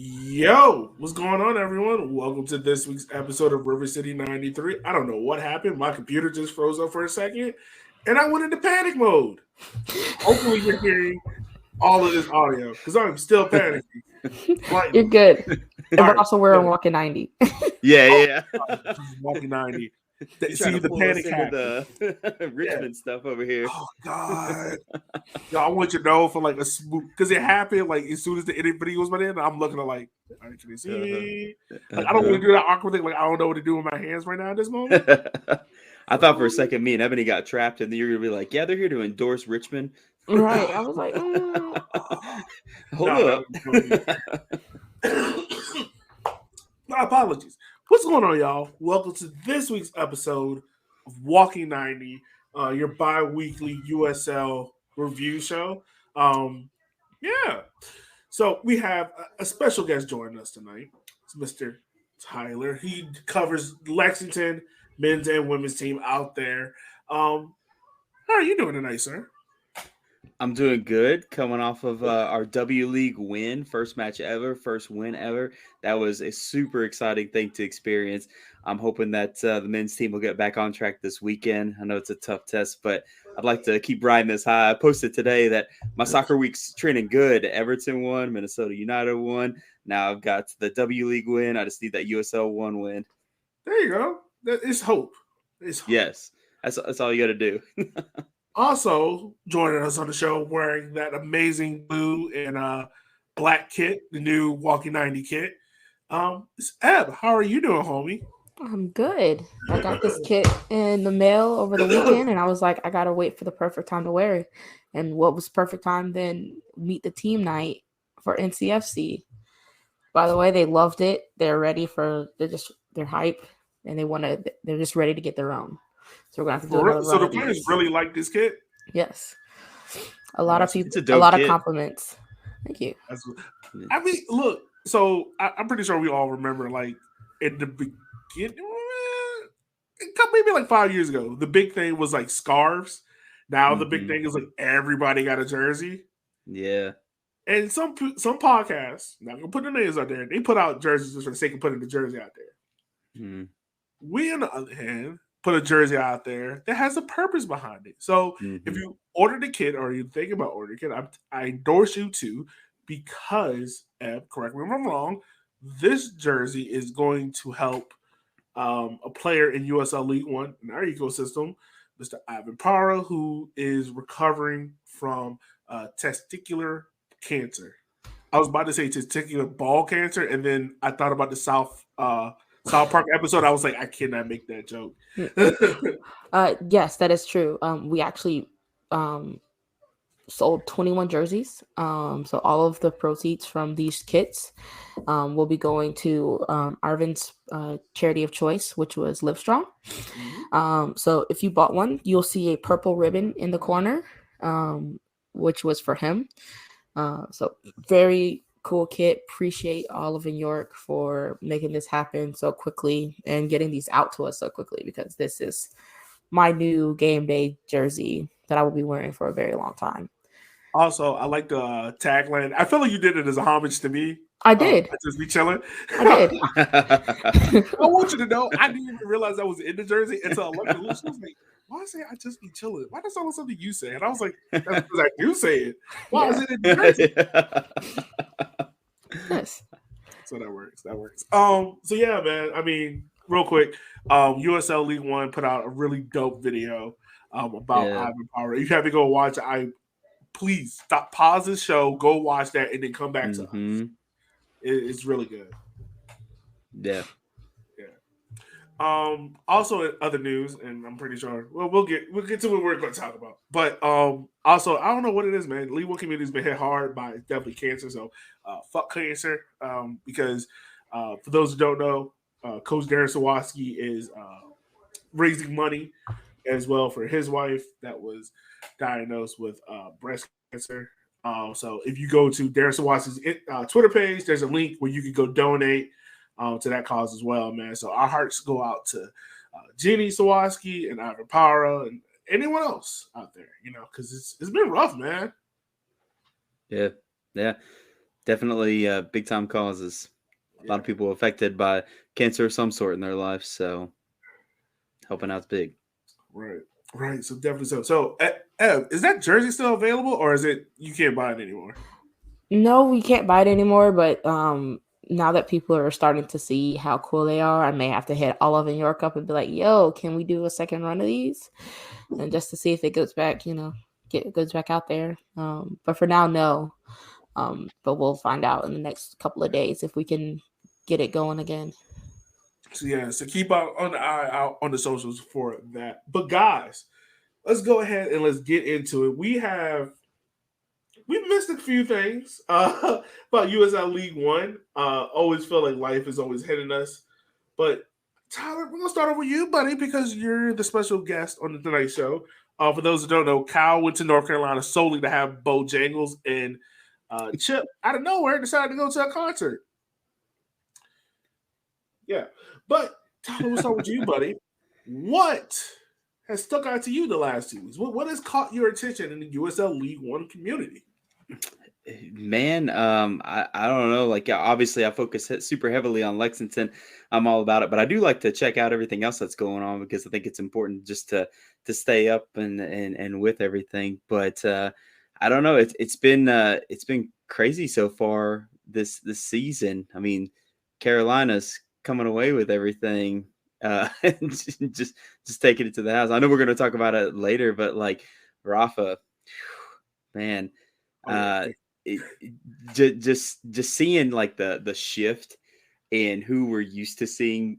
Yo, what's going on, everyone? Welcome to this week's episode of River City 93. I don't know what happened. My computer just froze up for a second, and I went into panic mode. Hopefully, you're hearing all of this audio because I'm still panicking. You're good. All But right, also, we're on yeah. Walking 90. Yeah. Walking 90. You're See, trying to the pull us panic into happened. the Richmond stuff over here. Oh, God. Yo, I want you to know for like a smooth, because it happened like as soon as the edit video was in, I'm looking at like, all right, can they see me? Like, I don't want to do that awkward thing. Like, I don't know what to do with my hands right now at this moment. I thought for a second me and Ebony got trapped, and then you're gonna be like, "Yeah, they're here to endorse Richmond." Right. I was like, Hold No, up. My apologies. What's going on, y'all? Welcome to this week's episode of Walking 90, your bi-weekly USL review show. Yeah. So we have a special guest joining us tonight. It's Mr. Tyler. He covers Lexington men's and women's team out there. How are you doing tonight, sir? I'm doing good. Coming off of our W League win, first match ever, first win ever. That was a super exciting thing to experience. I'm hoping that the men's team will get back on track this weekend. I know it's a tough test, but I'd like to keep riding this high. I posted today that my soccer week's trending good. Everton won, Minnesota United won. Now I've got the W League win. I just need that USL 1 win. There you go. It's hope. It's hope. Yes, that's all you got to do. Also joining us on the show wearing that amazing blue and black kit, the new Walking 90 kit. It's Eb. How are you doing, homie? I'm good. I got this kit in the mail over the weekend, and I was like, I gotta wait for the perfect time to wear it. And what was perfect time then? Meet the team night for NCFC. By the way, they loved it. They're ready for. They're hype, and they're just ready to get their own. So we're gonna have to do another So run the of players these. really like this kit? Yes. A lot of people. It's a A dope lot of kit. compliments. Thank you. I mean, look. So I'm pretty sure we all remember, like in the beginning, maybe like 5 years ago, the big thing was like scarves. Now the big thing is like everybody got a jersey. Yeah. And some podcasts, not gonna put the names out there, they put out jerseys just for the sake of putting the jersey out there. We, on the other hand, put a jersey out there that has a purpose behind it. So if you order the kit or you think about ordering a kit, I endorse you to, because, Eb, correct me if I'm wrong, this jersey is going to help a player in USL League One in our ecosystem, Mr. Ivan Para, who is recovering from testicular cancer. I was about to say testicular ball cancer, and then I thought about the South Park episode. I was like, I cannot make that joke. Yes, that is true. We actually sold 21 jerseys. So all of the proceeds from these kits will be going to Arvin's charity of choice, which was Livestrong. So if you bought one, you'll see a purple ribbon in the corner, which was for him. So very cool kit. Appreciate all of New York for making this happen so quickly and getting these out to us so quickly, because this is my new game day jersey that I will be wearing for a very long time. Also, I like the tagline. I feel like you did it as a homage to me. I did. I just be chilling. I did. I want you to know, I didn't even realize I was in the jersey until I looked at it. She was like, why say I just be chilling? Why does that sound like something you say? And I was like, that's because I do say it. Why is it in the jersey? Yes. So that works. So yeah, man. I mean, real quick, USL League One put out a really dope video about Ivan Power. You have to go watch it. Please stop, pause this show, go watch that, and then come back to us. It's really good. Yeah. Also, in other news, and I'm pretty sure we'll get to what we're going to talk about. But also, I don't know what it is, man. League One community's been hit hard by definitely cancer. So fuck cancer. Because for those who don't know, Coach Darren Sawatsky is raising money as well for his wife that was diagnosed with breast cancer. So if you go to Darren Sawatsky's Twitter page, there's a link where you can go donate to that cause as well, man. So our hearts go out to Jeannie Sawatsky and Ivan Para and anyone else out there, because it's been rough, man. Yeah. definitely big time causes. A lot of people affected by cancer of some sort in their life, so helping out's big. Right. So definitely so. So, Ev, is that jersey still available, or is it you can't buy it anymore? No, we can't buy it anymore. But now that people are starting to see how cool they are, I may have to hit all of New York up and be like, "Yo, can we do a second run of these?" And just to see if it goes back, goes back out there. But for now, no. But we'll find out in the next couple of days if we can get it going again. So keep out on the eye out on the socials for that. But guys, let's go ahead and let's get into it. We missed a few things about USL League One. Always feel like life is always hitting us. But Tyler, we're gonna start over with you, buddy, because you're the special guest on the Tonight Show. For those who don't know, Kyle went to North Carolina solely to have Bojangles, and Chip out of nowhere decided to go to a concert. Yeah, but Tyler, we'll start with you, buddy. What has stuck out to you the last 2 weeks? What has caught your attention in the USL League One community? Man, I don't know. Like, obviously, I focus super heavily on Lexington. I'm all about it, but I do like to check out everything else that's going on because I think it's important just to stay up and with everything. But I don't know. It's been crazy so far this season. I mean, Carolina's coming away with everything. Just taking it to the house. I know we're going to talk about it later, but like Rafa, man. Just seeing like the shift in who we're used to seeing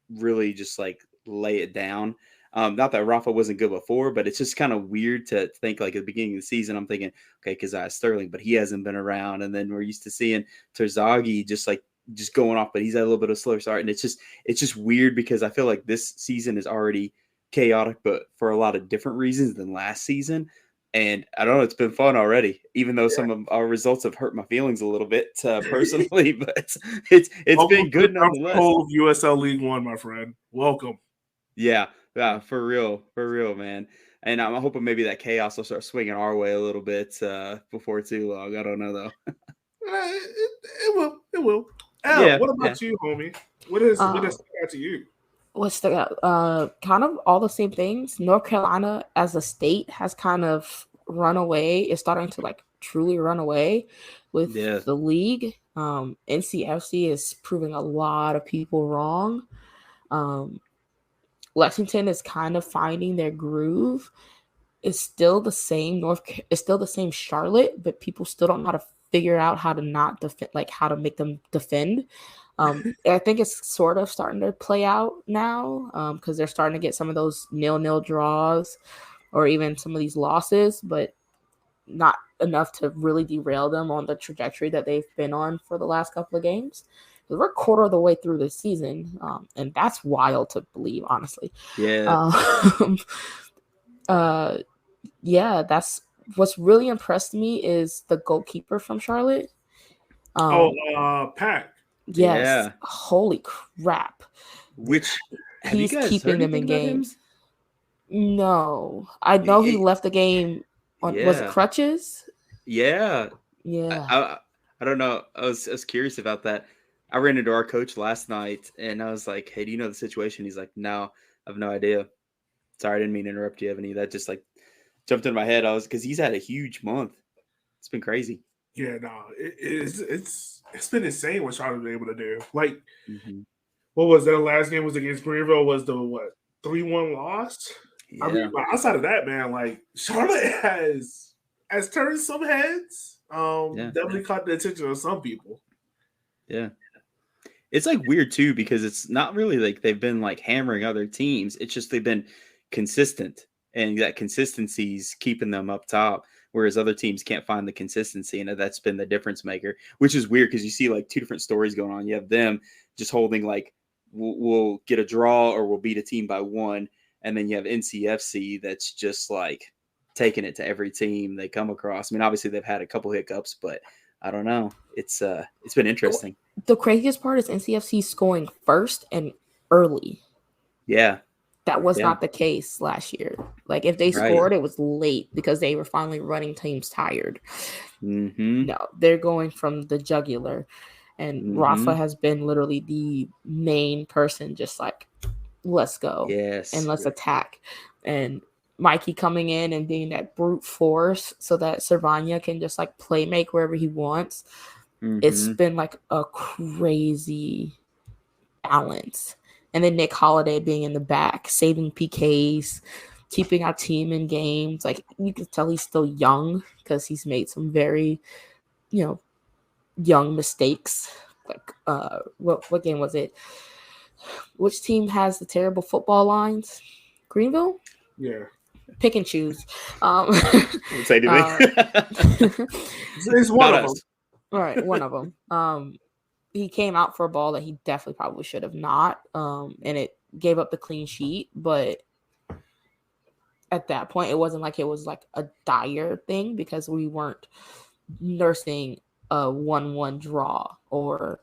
really just like lay it down. Not that Rafa wasn't good before, but it's just kind of weird to think like at the beginning of the season, I'm thinking, okay, Keziah Sterling, but he hasn't been around. And then we're used to seeing Terzaghi just going off, but he's had a little bit of a slower start. And it's just weird because I feel like this season is already chaotic, but for a lot of different reasons than last season. And I don't know, it's been fun already, even though some of our results have hurt my feelings a little bit personally, but it's been good nonetheless. Whole USL League One, my friend. Welcome. Yeah, for real, man. And I'm hoping maybe that chaos will start swinging our way a little bit before too long. I don't know though. It will. Al, what about you, homie? What has stuck out to you? What stuck out? Kind of all the same things. North Carolina as a state has kind of run away. It's starting to like truly run away with the league. NCFC is proving a lot of people wrong. Lexington is kind of finding their groove. It's still the same it's still the same Charlotte, but people still don't know how to figure out how to not defend, like how to make them defend. I think it's sort of starting to play out now because they're starting to get some of those 0-0 draws or even some of these losses, but not enough to really derail them on the trajectory that they've been on for the last couple of games. We're a quarter of the way through the season, and that's wild to believe, honestly. Yeah. Yeah, that's what's really impressed me is the goalkeeper from Charlotte. Pat. Yes. Yeah. Holy crap. Which he's keeping them in games. No. I know he left the game on was it crutches? Yeah. Yeah. I don't know. I was curious about that. I ran into our coach last night and I was like, "Hey, do you know the situation?" He's like, "No, I have no idea." Sorry, I didn't mean to interrupt you, Ebony. That just like jumped in my head. Because he's had a huge month. It's been crazy. Yeah, no, it's been insane what Charlotte's been able to do. Like, what was that last game was against Greenville? Was the 3-1 loss? Yeah. I mean, outside of that, man, like Charlotte has turned some heads. Definitely caught the attention of some people. Yeah. It's like weird too because it's not really like they've been like hammering other teams. It's just they've been consistent, and that consistency's keeping them up top. Whereas other teams can't find the consistency, and that's been the difference maker. Which is weird because you see like two different stories going on. You have them just holding like we'll get a draw or we'll beat a team by 1, and then you have NCFC that's just like taking it to every team they come across. I mean, obviously they've had a couple hiccups, but I don't know. It's been interesting. The craziest part is NCFC scoring first and early. Yeah. That was not the case last year. Like if they scored, it was late because they were finally running teams tired. No, they're going from the jugular. And Rafa has been literally the main person, just like, let's go. Yes. And let's attack. And Mikey coming in and being that brute force so that Servania can just like play make wherever he wants. It's been like a crazy balance. And then Nick Holiday being in the back, saving PKs, keeping our team in games. Like you can tell he's still young because he's made some very, young mistakes. Like what game was it? Which team has the terrible football lines? Greenville? Yeah. Pick and choose. Say anything. It's one of them. All right, one of them. He came out for a ball that he definitely probably should have not. And it gave up the clean sheet, but at that point, it wasn't like it was like a dire thing because we weren't nursing a 1-1 draw or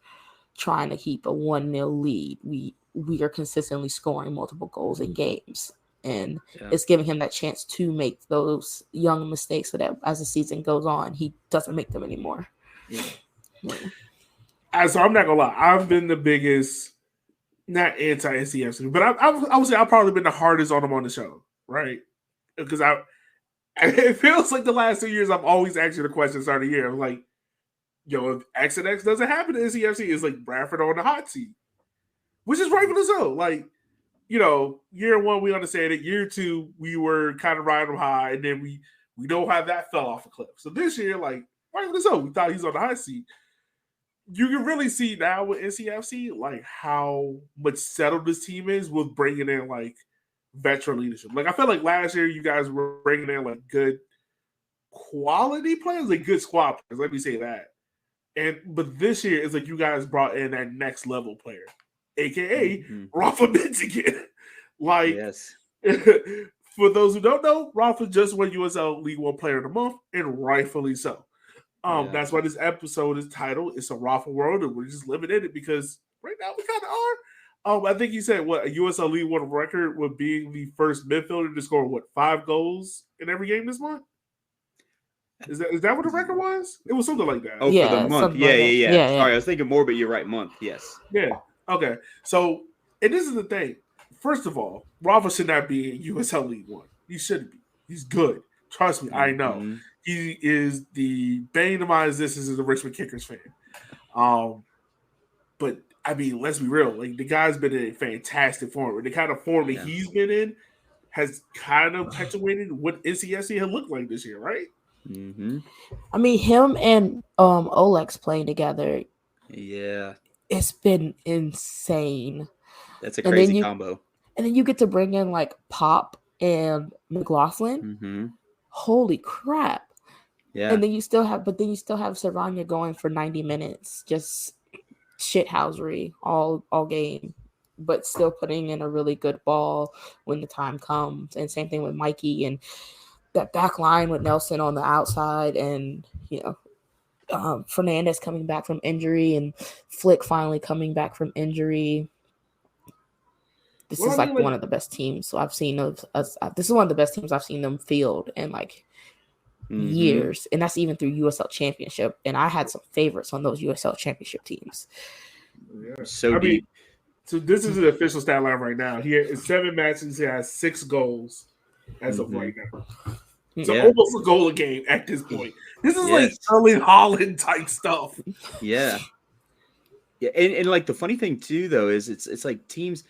trying to keep a 1-0 lead. We are consistently scoring multiple goals in games, and it's giving him that chance to make those young mistakes so that as the season goes on, he doesn't make them anymore. So I'm not gonna lie, I've been the biggest, not anti-NCFC, but I would say I've probably been the hardest on him on the show, right? Because it feels like the last 2 years I've always asked you the question start of the year. I'm like, if X and X doesn't happen to NCFC, it's like Bradford on the hot seat, which is rightfully so. Like, year one we understand it. Year two we were kind of riding them high, and then we know how that fell off a cliff. So this year, like, rightfully so, we thought he's on the hot seat. You can really see now with NCFC like how much settled this team is with bringing in like veteran leadership. Like I felt like last year you guys were bringing in like good quality players, like good squad players. Let me say that. But this year it's like you guys brought in that next level player, aka Rafa Benzigan. Like, for those who don't know, Rafa just won USL League One Player of the Month, and rightfully so. That's why this episode is titled "It's a Rafa World," and we're just living in it because right now we kind of are. I think he said a USL League One record with being the first midfielder to score 5 goals in every game this month. Is that what the record was? It was something like that. Oh, for the month. Yeah. Sorry, I was thinking more, but you're right. Month, yes. Yeah. Okay. So, and this is the thing. First of all, Rafa should not be in USL League One. He shouldn't be. He's good. Trust me, I know. He is the bane of my existence as a Richmond Kickers fan. But I mean, let's be real. Like, the guy's been in a fantastic form. The kind of form that he's been in has kind of perpetuated what NCSC had looked like this year, right? I mean, him and Olex playing together. Yeah. It's been insane. That's a crazy combo. And then you get to bring in like Pop and McLaughlin. Holy crap. Yeah. And then you still have Servania going for 90 minutes, just shithousery all game, but still putting in a really good ball when the time comes. And same thing with Mikey and that back line with Nelson on the outside, and Fernandez coming back from injury and Flick finally coming back from injury. This is one of the best teams. So I've seen us. This is one of the best teams I've seen them field in like years, and that's even through USL Championship. And I had some favorites on those USL Championship teams. Yeah. So deep. So this is the official stat line right now. He has 7 matches. He has 6 goals as of right now. So almost a goal a game at this point. This is like Erling Haaland type stuff. Yeah. Yeah, and like the funny thing too, though, is it's like teams,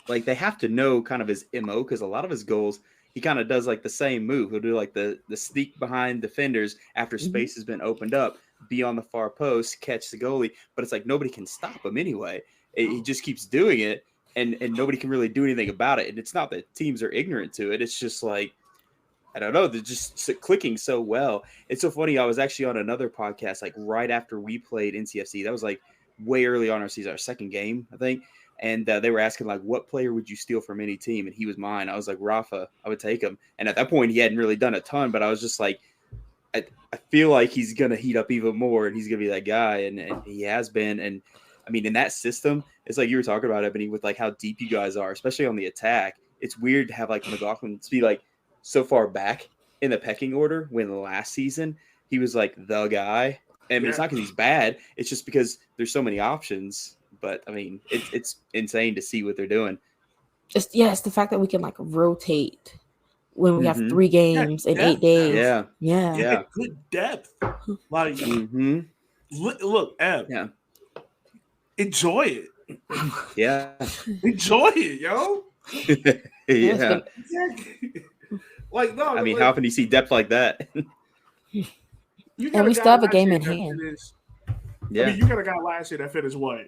like they have to know kind of his MO, because a lot of his goals, he kind of does like the same move. He'll do like the sneak behind defenders after space has been opened up, be on the far post, catch the goalie, but it's like nobody can stop him anyway. He just keeps doing it, and nobody can really do anything about it. And it's not that teams are ignorant to it. It's just like, I don't know, they're just clicking so well. It's so funny. I was actually on another podcast like right after we played NCFC. That was like way early on our season, our second game, I think. And they were asking like, what player would you steal from any team? And he was mine. I was like, Rafa, I would take him. And at that point, he hadn't really done a ton, but I was just like, I feel like he's going to heat up even more, and he's going to be that guy. And he has been. And I mean, in that system, it's like you were talking about, Ebony, with like how deep you guys are, especially on the attack. it's weird to have like McLaughlin be like so far back in the pecking order when last season he was like the guy. I mean, it's not because he's bad. It's just because there's so many options. But I mean, it's insane to see what they're doing. It's the fact that we can like rotate when we have 3 games in 8 days. Yeah. Good depth. Like, look, Ev. Yeah. Enjoy it. Yeah. Enjoy it, yo. Yeah. Like, no. I mean, how often do you see depth like that? And we still have a game in hand. I mean, you got a guy last year that finished what?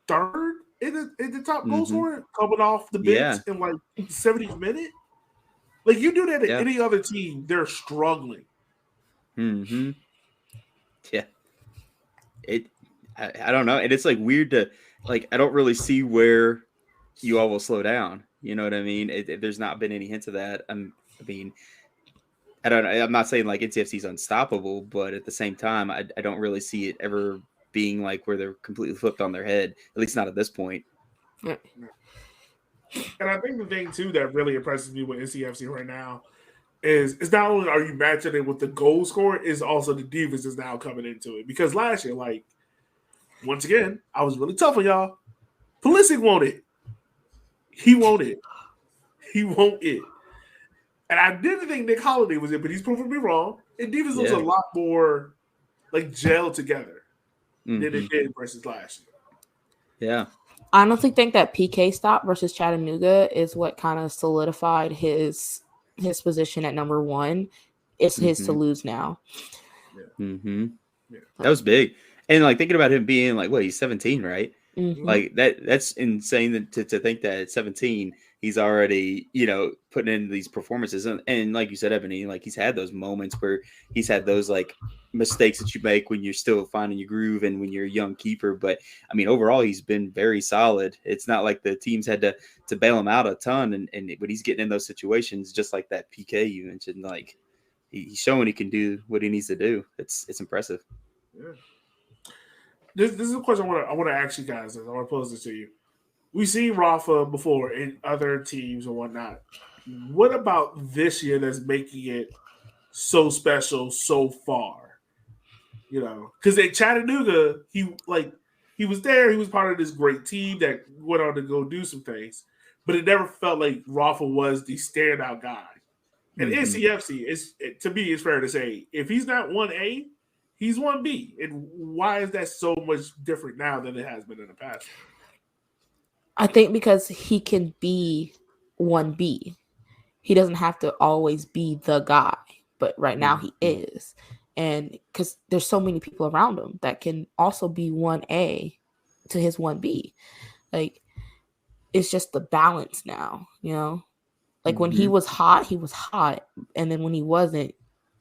3rd in the top goal scorer coming off the bench in like 70th minute. Like, you do that to any other team, they're struggling. Mm-hmm. Yeah. I don't know. And it's like weird to like, I don't really see where you all will slow down. You know what I mean? There's not been any hints of that. I mean, I don't know. I'm not saying like NCFC is unstoppable, but at the same time, I don't really see it ever being like where they're completely flipped on their head, at least not at this point. And I think the thing too that really impresses me with NCFC right now is not only are you matching it with the goal scorer, is also the defense is now coming into it. Because last year, like, once again, I was really tough on y'all. Pulisic won't it. He won't it. He won't it. And I didn't think Nick Holiday was it, but he's proven me wrong. And defense looks a lot more like gelled together than it did versus last year. Yeah. I honestly think that PK stop versus Chattanooga is what kind of solidified his position at number 1. It's his to lose now. That was big. And like thinking about him being like, what, he's 17, right? Like that's insane to think that at 17 he's already, you know, putting in these performances. And like you said, Ebony, like he's had those moments where he's had those like mistakes that you make when you're still finding your groove and when you're a young keeper. But I mean, overall, he's been very solid. It's not like the teams had to bail him out a ton. And when he's getting in those situations, just like that PK you mentioned, like he's showing he can do what he needs to do. It's impressive. Yeah. This is a question I want to ask you guys. I want to pose this to you. We've seen Rafa before in other teams and whatnot. What about this year that's making it so special so far? You know, because at Chattanooga, he was there. He was part of this great team that went on to go do some things, but it never felt like Rafa was the standout guy. And NCFC, to me, it's fair to say, if he's not 1A, he's 1B. And why is that so much different now than it has been in the past? I think because he can be 1B. He doesn't have to always be the guy, but right now he is. And because there's so many people around him that can also be 1A to his 1B. Like, it's just the balance now, you know? Like, when he was hot, he was hot. And then when he wasn't,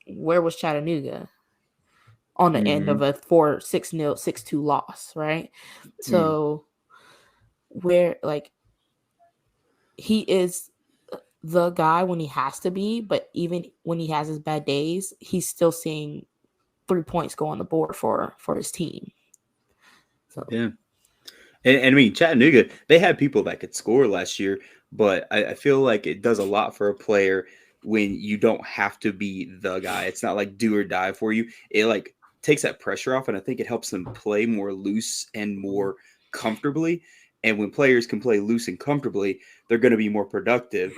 where was Chattanooga? On the end of a 6-0, 6-2 loss, right? So where like he is the guy when he has to be, but even when he has his bad days, he's still seeing 3 points go on the board for his team. So yeah. And I mean, Chattanooga, they had people that could score last year, but I feel like it does a lot for a player when you don't have to be the guy. It's not like do or die for you. It like takes that pressure off, and I think it helps them play more loose and more comfortably. And when players can play loose and comfortably, they're going to be more productive,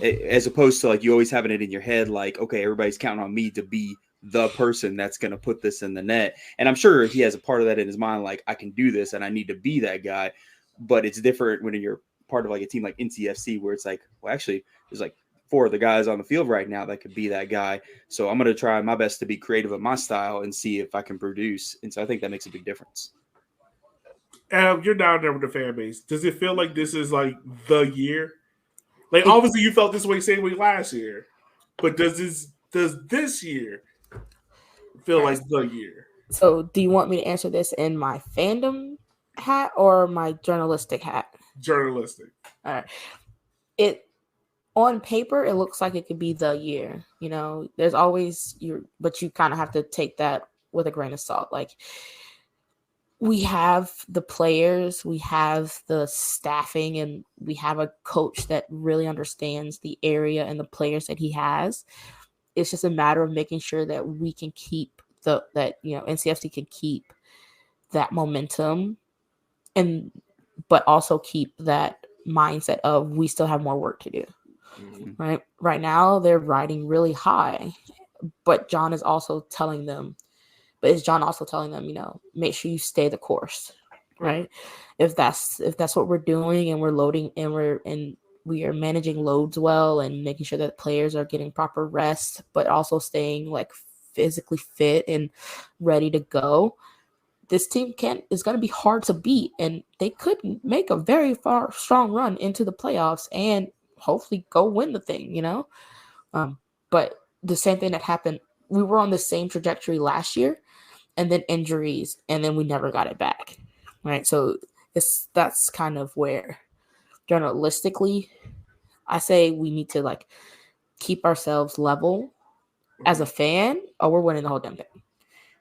as opposed to like you always having it in your head like, okay, everybody's counting on me to be the person that's going to put this in the net. And I'm sure he has a part of that in his mind, like I can do this and I need to be that guy. But it's different when you're part of like a team like NCFC, where it's like, well, actually, there's like 4 of the guys on the field right now that could be that guy. So I'm going to try my best to be creative in my style and see if I can produce. And so I think that makes a big difference. You're down there with the fan base. Does it feel like this is like the year? Like, obviously you felt this way same way last year, but does this year feel like the year? So do you want me to answer this in my fandom hat or my journalistic hat? Journalistic. All right. It on paper, it looks like it could be the year. You know, there's always but you kind of have to take that with a grain of salt. Like, we have the players, we have the staffing, and we have a coach that really understands the area and the players that he has. It's just a matter of making sure that we can keep NCFC can keep that momentum, but also keep that mindset of we still have more work to do. Mm-hmm. Right now they're riding really high, but John is also telling them, make sure you stay the course, right? If that's what we're doing, and we're loading, and we are managing loads well, and making sure that players are getting proper rest, but also staying like physically fit and ready to go, this team is going to be hard to beat, and they could make a very strong run into the playoffs and hopefully go win the thing, but the same thing that happened, we were on the same trajectory last year, and then injuries, and then we never got it back, right? So that's kind of where, journalistically, I say we need to like keep ourselves level as a fan, or we're winning the whole damn thing.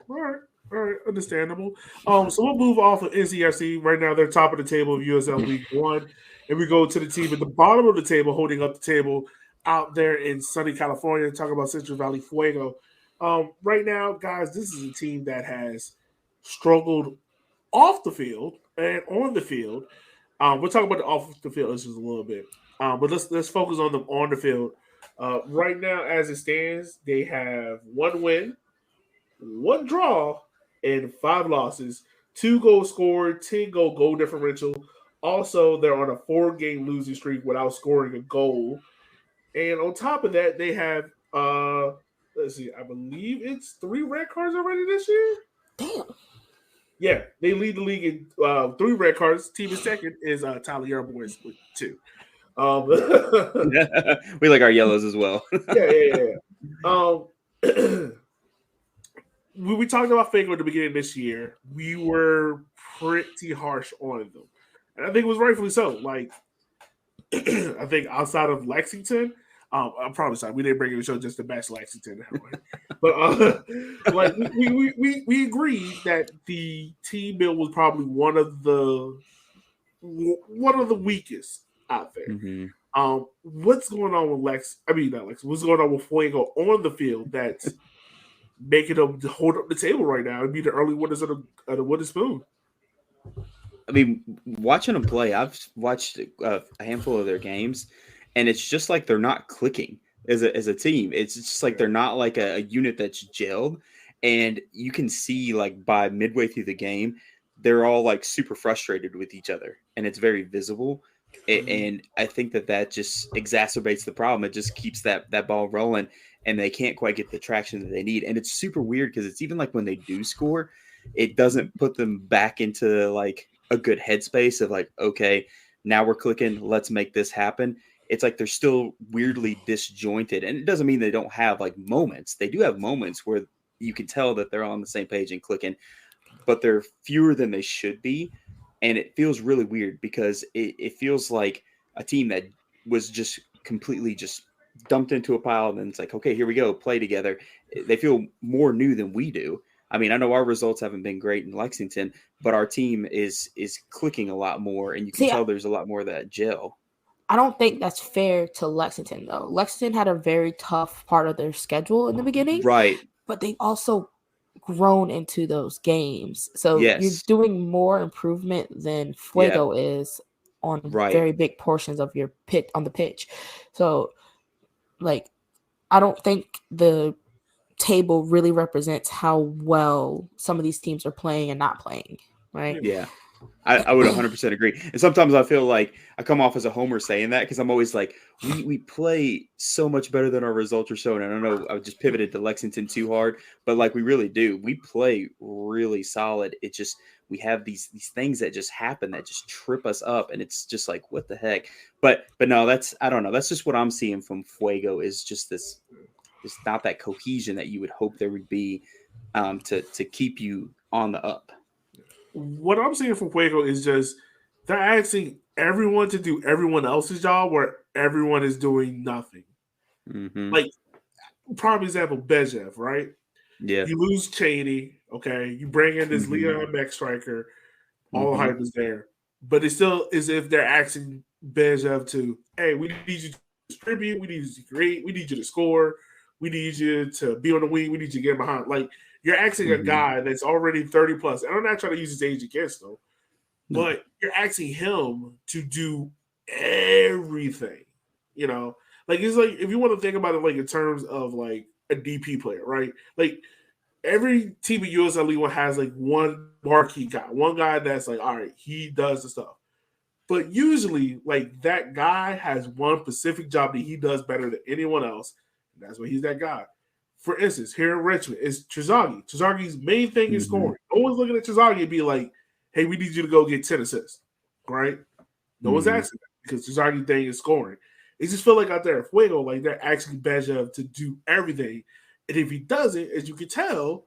All right, understandable. So we'll move off of NCFC. Right now, they're top of the table of USL League One, and we go to the team at the bottom of the table, holding up the table out there in sunny California. Talking about Central Valley Fuego. Right now, guys, this is a team that has struggled off the field and on the field. We'll talk about the off the field issues a little bit, but let's focus on them on the field. Right now, as it stands, they have 1 win, 1 draw, and 5 losses. 2 goals scored, 10 goal differential. Also, they're on a 4-game losing streak without scoring a goal. And on top of that, they have let's see, I believe it's 3 red cards already this year. Damn. Yeah, they lead the league in 3 red cards. Team in second is Tyler Yarrow Boys with 2. We like our yellows as well. Yeah. When we talked about Fago at the beginning of this year, we were pretty harsh on them. And I think it was rightfully so. Like, I think outside of Lexington, I'm probably sorry, we didn't bring in the show just to bash Lexington. But like we agreed that the team build was probably one of the weakest out there. Mm-hmm. What's going on with what's going on with Fuego on the field that's making them hold up the table right now and be the early winners of the wooden spoon? I mean, watching them play, I've watched a handful of their games, and it's just like they're not clicking as a team. It's just like they're not like a unit that's gelled, and you can see like by midway through the game, they're all like super frustrated with each other, and it's very visible. And I think that just exacerbates the problem. It just keeps that ball rolling, and they can't quite get the traction that they need. And it's super weird because it's even like when they do score, it doesn't put them back into like a good headspace of like, okay, now we're clicking, let's make this happen. It's like they're still weirdly disjointed. And it doesn't mean they don't have like moments. They do have moments where you can tell that they're on the same page and clicking, but they're fewer than they should be. And it feels really weird because it feels like a team that was just completely just dumped into a pile, and then it's like, okay, here we go, play together. They feel more new than we do. I mean, I know our results haven't been great in Lexington, but our team is clicking a lot more, and you can tell there's a lot more of that gel. I don't think that's fair to Lexington, though. Lexington had a very tough part of their schedule in the beginning. Right. But they've also grown into those games. So you're doing more improvement than Fuego is on very big portions of your pitch on the pitch. So, like, I don't think the table really represents how well some of these teams are playing and not playing, right? Yeah. I would 100% agree. And sometimes I feel like I come off as a homer saying that because I'm always like, we play so much better than our results are showing. And I don't know, I just pivoted to Lexington too hard, but like we really do. We play really solid. It just, we have these things that just happen that just trip us up. And it's just like, what the heck? But no, I don't know. That's just what I'm seeing from Fuego is just this, it's not that cohesion that you would hope there would be to keep you on the up. What I'm seeing from Fuego is just they're asking everyone to do everyone else's job where everyone is doing nothing. Mm-hmm. Like, prime example, Bejev, right? Yeah. You lose Cheney, okay. You bring in this Leon Beck striker. All the hype is there. But it still is if they're asking Bejev to, hey, we need you to distribute, we need you to create, we need you to score, we need you to be on the wing, we need you to get behind. Like, you're asking a guy that's already 30 plus, and I'm not trying to use his age against him, but you're asking him to do everything. You know, like it's like if you want to think about it like in terms of like a DP player, right? Like every team in USL League One has like one marquee guy, one guy that's like, all right, he does the stuff. But usually, like that guy has one specific job that he does better than anyone else, and that's why he's that guy. For instance, here in Richmond, it's Trezeguet. Trezeguet's main thing is scoring. No one's looking at Trezeguet and be like, hey, we need you to go get 10 assists, right? No one's asking that because Trezeguet's thing is scoring. It just feel like out there at Fuego, like they're asking Bejev to do everything. And if he doesn't, as you can tell,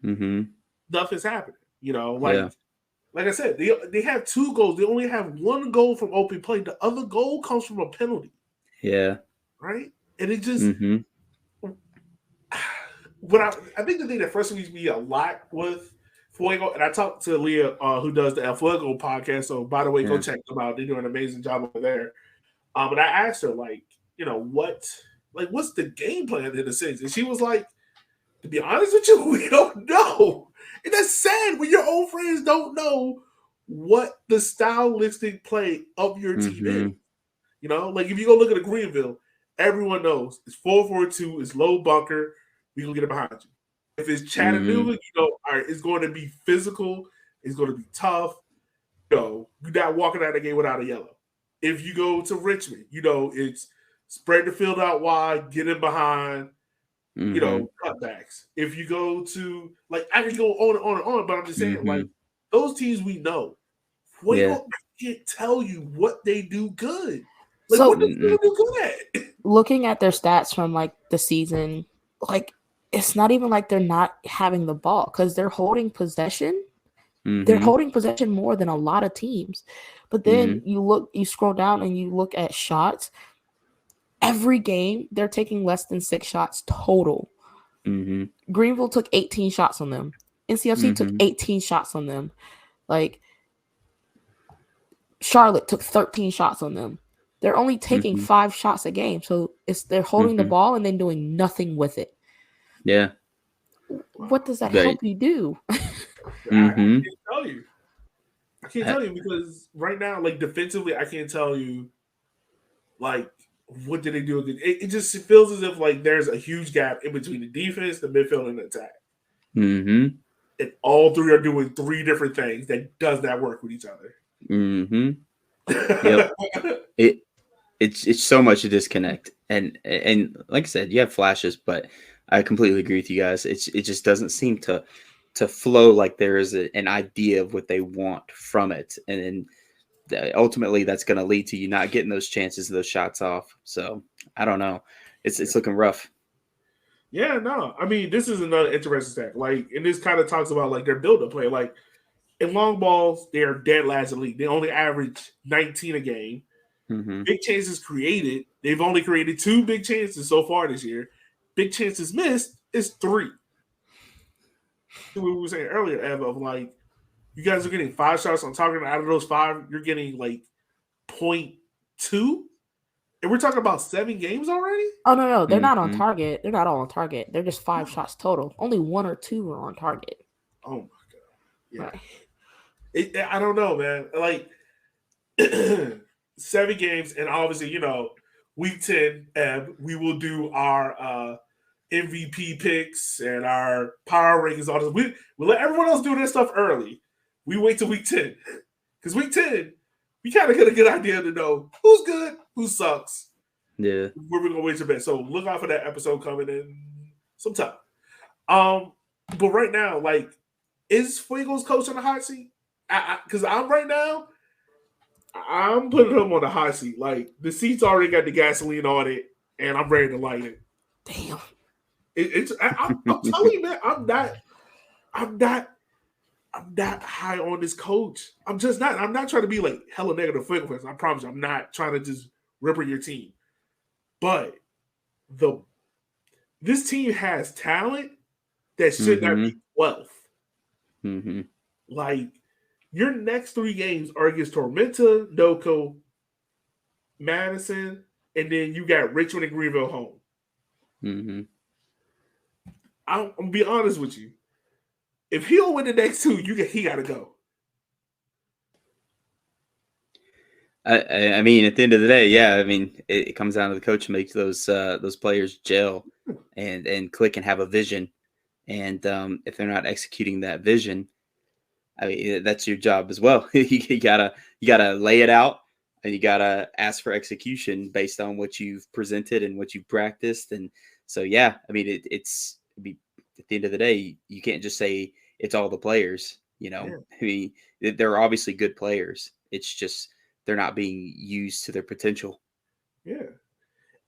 nothing's happening. You know, like I said, they have 2 goals. They only have 1 goal from open play. The other goal comes from a penalty. Yeah. Right? And it just I think the thing that frustrates me a lot with Fuego, and I talked to Leah, who does the El Fuego podcast. So by the way, go check them out. They do an amazing job over there. But I asked her, like, you know, what's the game plan in a sense? And she was like, to be honest with you, we don't know. And that's sad when your old friends don't know what the stylistic play of your team is. You know, like if you go look at a Greenville, everyone knows it's 4-4-2, it's low bunker, we can get it behind you. If it's Chattanooga, you know, all right, it's going to be physical, it's going to be tough. You know, you're not walking out of the game without a yellow. If you go to Richmond, you know, it's spread the field out wide, get in behind, you know, cutbacks. If you go to, like, I can go on and on and on, but I'm just saying, like, those teams we know. I can't tell you what they do good. Like, so, what do they do good at? Looking at their stats from, like, the season, like, it's not even like they're not having the ball because they're holding possession. They're holding possession more than a lot of teams. But then you scroll down and you look at shots. Every game, they're taking less than 6 shots total. Greenville took 18 shots on them. NCFC took 18 shots on them. Like, Charlotte took 13 shots on them. They're only taking 5 shots a game. So they're holding the ball and then doing nothing with it. Yeah. What does that help you do? I can't tell you. I can't tell you because right now, like, defensively, I can't tell you, like, what did they do? It just feels as if, like, there's a huge gap in between the defense, the midfield, and the attack. And all 3 are doing 3 different things that does not work with each other. Yep. It's so much a disconnect. And like I said, you have flashes, but I completely agree with you guys. It just doesn't seem to flow like there is an idea of what they want from it. And then ultimately that's going to lead to you not getting those chances, those shots off. So I don't know. It's looking rough. Yeah, no. I mean, this is another interesting stat. Like, and this kind of talks about like their build-up play. Like, in long balls, they are dead last in the league. They only average 19 a game. Big chances created. They've only created 2 big chances so far this year. Big chances missed is 3. What we were saying earlier, Ev, of like, you guys are getting 5 shots on target. Out of those 5, you're getting like 0.2. And we're talking about 7 games already? Oh, no. They're not on target. They're not all on target. They're just 5 shots total. Only 1 or 2 are on target. Oh, my God. Yeah. Right. I don't know, man. Like, 7 games, and obviously, you know, week 10, we will do our MVP picks and our power rankings. All this. We let everyone else do their stuff early. We wait till week 10. Because week 10, we kind of get a good idea to know who's good, who sucks. Yeah. Where we're going to wait your bet. So look out for that episode coming in sometime. But right now, like, is Fuego's coach on the hot seat? Because I'm putting him on the hot seat. Like, the seat's already got the gasoline on it, and I'm ready to light it. Damn. I'm telling you, man, I'm not high on this coach. I'm just not. I'm not trying to be like hella negative Fuego fans. I promise you, I'm not trying to just rip your team. But this team has talent, that should not be 12th. Mm-hmm. Like, your next 3 games are against Tormenta, Noco, Madison, and then you got Richmond and Greenville home. Mm-hmm. I'm gonna be honest with you. If he don't win the next 2, he got to go. I mean, at the end of the day, yeah. I mean, it comes down to the coach who makes those players gel and click and have a vision. And if they're not executing that vision, I mean, that's your job as well. you gotta lay it out, and you gotta ask for execution based on what you've presented and what you've practiced. And so, yeah, I mean, it's at the end of the day, you can't just say it's all the players. You know, Yeah. I mean, they're obviously good players. It's just they're not being used to their potential. Yeah.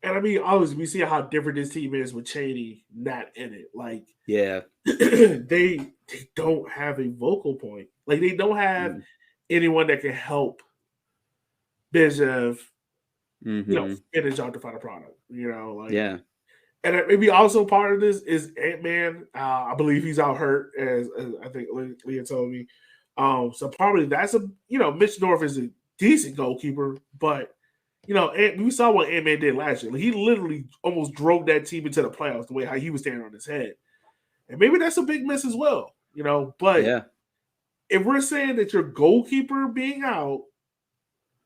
And I mean, obviously, we see how different this team is with Cheney not in it. Like, Yeah, they don't have a vocal point. Like, they don't have anyone that can help Bijev, finish out the final product. Like, yeah. And maybe also part of this is Ant-Man. I believe he's out hurt, as I think Leah told me. So probably that's Mitch North is a decent goalkeeper, but we saw what Ant-Man did last year. Like, he literally almost drove that team into the playoffs the way how he was standing on his head. And maybe that's a big miss as well, But if we're saying that your goalkeeper being out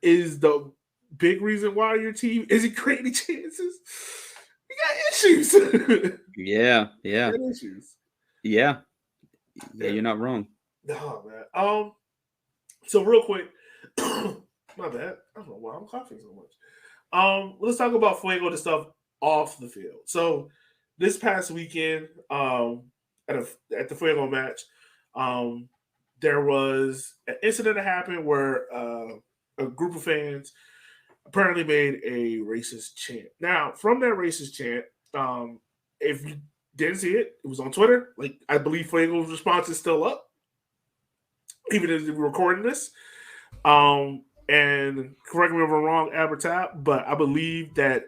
is the big reason why your team isn't creating chances, you got issues. Yeah. You got issues. Yeah, you're not wrong. No, man. So real quick, my bad. I don't know why I'm coughing so much. Let's talk about Fuego, the stuff off the field. So this past weekend, at the Fuego match, there was an incident that happened where a group of fans apparently made a racist chant. Now, from that racist chant, if you didn't see it, it was on Twitter. Like, I believe Fuego's response is still up, even as we're recording this. And correct me if I'm wrong, Abertab, but I believe that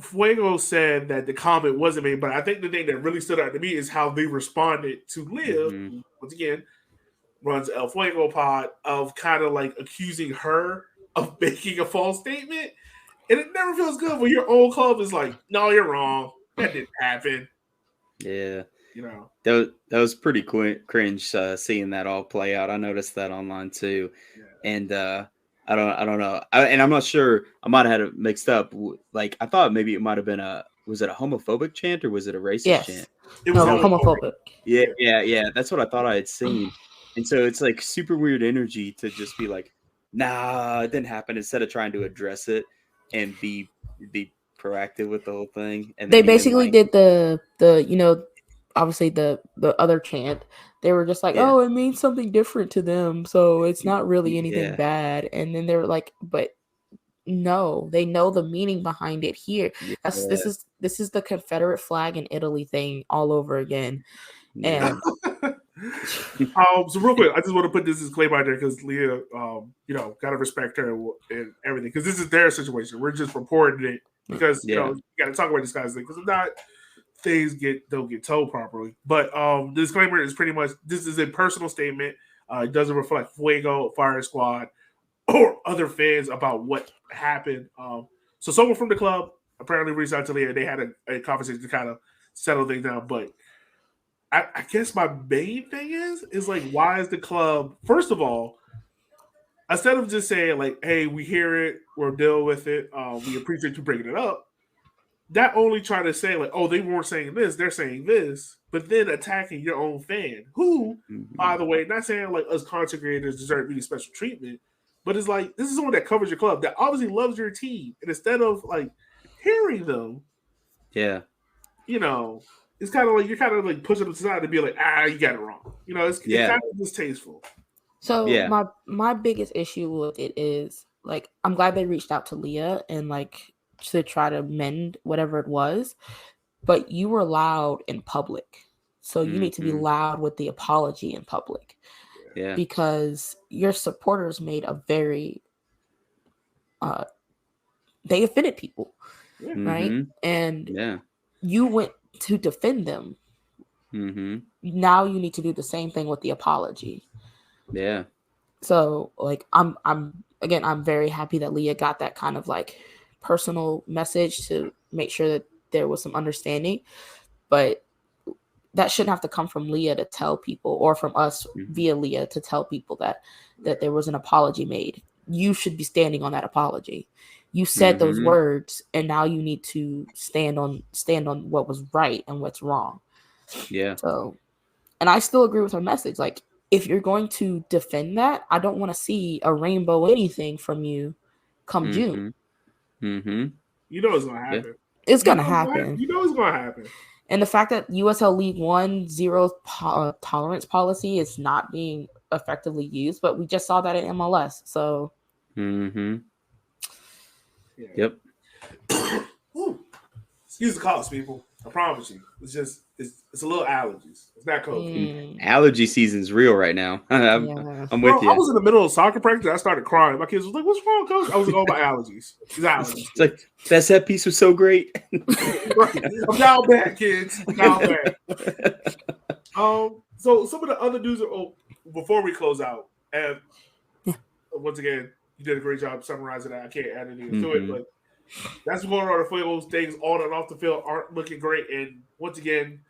Fuego said that the comment wasn't made, but I think the thing that really stood out to me is how they responded to Liv, who, once again, runs El Fuego pod, of kind of like accusing her of making a false statement. And it never feels good when your own club is like, no, you're wrong. That didn't happen. Yeah. That was pretty cringe seeing that all play out. I noticed that online too. Yeah. And I don't know. And I'm not sure. I might have had it mixed up. Like, I thought maybe it might have been was it a homophobic chant or was it a racist chant? It was homophobic. Yeah. That's what I thought I had seen. And so it's like super weird energy to just be like, nah, it didn't happen, instead of trying to address it and be proactive with the whole thing. And they basically did the obviously the other chant. They were just like, oh, it means something different to them, so it's not really anything bad. And then they were like, but no, they know the meaning behind it here. This is the Confederate flag in Italy thing all over again. And so real quick, I just want to put this disclaimer out there because Leah, gotta respect her and everything, because this is their situation. We're just reporting it because you gotta talk about this guy's thing, because if not, things don't get told properly. But the disclaimer is pretty much, this is a personal statement. It doesn't reflect Fuego, Fire Squad, or other fans about what happened. So someone from the club apparently reached out to Leah. They had a conversation to kind of settle things down. But I guess my main thing is like, why is the club, first of all, instead of just saying like, hey, we hear it, we'll deal with it, we appreciate you bringing it up, that only trying to say like, oh, they weren't saying this, they're saying this, but then attacking your own fan, who, by the way, not saying like us content creators deserve really special treatment, but it's like, this is someone that covers your club, that obviously loves your team, and instead of like hearing them, it's kind of like you're kind of like pushing them aside to be like, you got it wrong. It's kind of distasteful. So my biggest issue with it is like, I'm glad they reached out to Leah and like to try to mend whatever it was, but you were loud in public, so you need to be loud with the apology in public. Because your supporters made a very they offended people, right? And you went to defend them. Mm-hmm. Now you need to do the same thing with the apology. Yeah. So like I'm very happy that Leah got that kind of like personal message to make sure that there was some understanding, but that shouldn't have to come from Leah to tell people, or from us via Leah to tell people that there was an apology made. You should be standing on that apology. You said those words, and now you need to stand on what was right and what's wrong. Yeah. So, and I still agree with her message. Like, if you're going to defend that, I don't want to see a rainbow anything from you come June. Mm-hmm. You know it's gonna happen. Yeah. It's gonna happen. You know it's gonna happen. And the fact that USL League One zero tolerance policy is not being effectively used, but we just saw that in MLS. So, yeah. Yep. Excuse the cough, people. I promise you, it's just it's a little allergies. It's not COVID. Allergy season's real right now. I'm with you. I was in the middle of soccer practice. I started crying. My kids was like, "What's wrong, coach?" I was like, "Oh, my allergies. It's allergies." It's like that set piece was so great. Right. I'm down bad, kids. I'm down bad. So some of the other news. Before we close out, and once again, you did a great job summarizing that. I can't add anything to it, but that's what's going on. The Fuegos things on and off the field aren't looking great. And once again,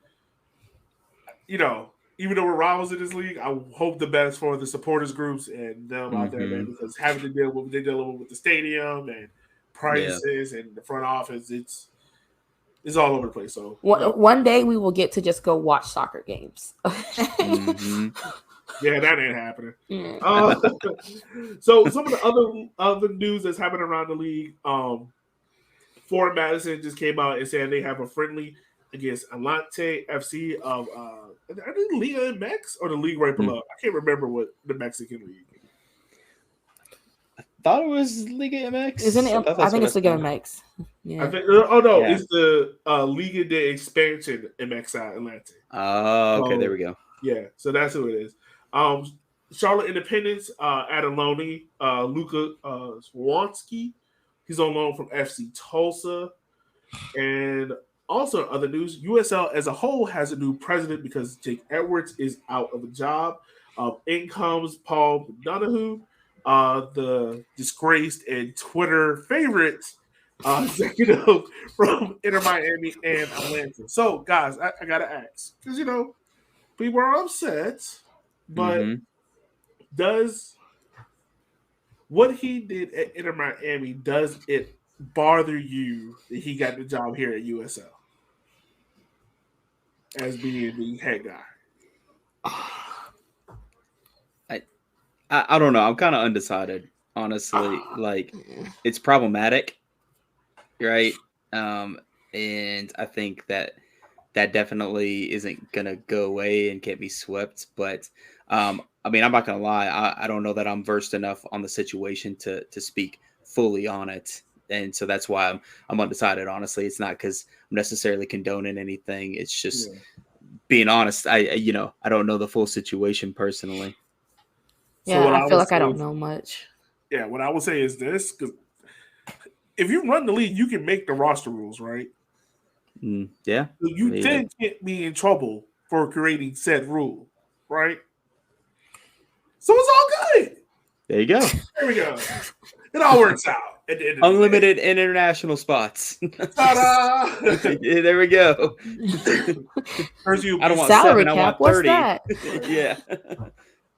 you know, even though we're rivals in this league, I hope the best for the supporters groups and them out there, man, because having to deal with what they're dealing with the stadium and prices and the front office, it's all over the place. So one day we will get to just go watch soccer games. Yeah, that ain't happening. So some of the other news that's happening around the league, Fort Madison just came out and said they have a friendly against Alante FC of I think Liga MX or the league right below. I can't remember what the Mexican league. I thought it was Liga MX. Isn't it? I think it's Liga MX. Yeah. I think, it's the Liga de Expansion MX Atlante. Oh, okay, there we go. Yeah, so that's who it is. Charlotte Independence, Adelone, Luka Swansky. He's on loan from FC Tulsa. And also other news, USL as a whole has a new president because Jake Edwards is out of a job. In comes Paul Donahue, the disgraced and Twitter favorite executive from Inter Miami and Atlanta. So, guys, I got to ask, because, people are upset, but does what he did at Inter Miami, does it bother you that he got the job here at USL as being the head guy? I don't know. I'm kind of undecided, honestly. Like, it's problematic, right? And I think that definitely isn't gonna go away and can't be swept. But I mean, I'm not gonna lie. I don't know that I'm versed enough on the situation to speak fully on it, and so that's why I'm undecided. Honestly, it's not because I'm necessarily condoning anything. It's just being honest. I don't know the full situation personally. Yeah, so I feel like I don't know much. Yeah, what I would say is this: because if you run the league, you can make the roster rules, right? Yeah. So you then can't be in trouble for creating said rule, right? So it's all good. There you go. There we go. It all works out. At the end of unlimited international spots. Ta-da! Yeah, there we go. First I don't want salary 7, cap. I want 30. What's that? Yeah.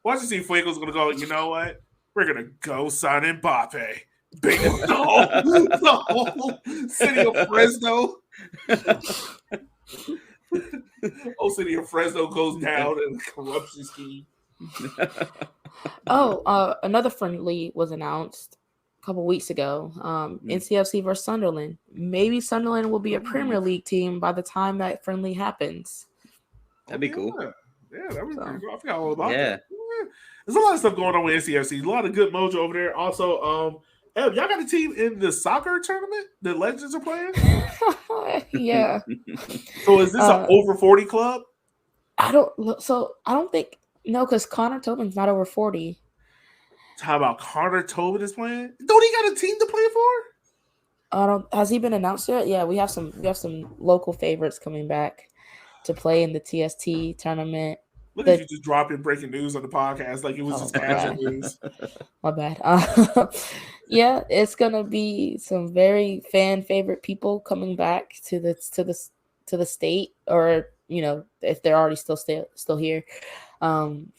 Watch you see Fuego's gonna go, you know what? We're gonna go sign Mbappe. Big the whole city of Fresno. Whole city of Fresno goes down in the corruption scheme. Another friendly was announced a couple weeks ago. NCFC versus Sunderland. Maybe Sunderland will be a Premier League team by the time that friendly happens. That'd be cool. Yeah, that was pretty cool. I forgot all about that. There's a lot of stuff going on with NCFC. A lot of good mojo over there. Also, y'all got a team in the soccer tournament that Legends are playing? Yeah. So is this an over 40 club? I don't think because Connor Tobin's not over 40. How about Connor Tobin is playing? Don't he got a team to play for? Has he been announced yet? Yeah, we have some local favorites coming back to play in the TST tournament. Look at you just dropping breaking news on the podcast like it was just casual news. My bad. Yeah, it's gonna be some very fan favorite people coming back to the state, or if they're already still here. Who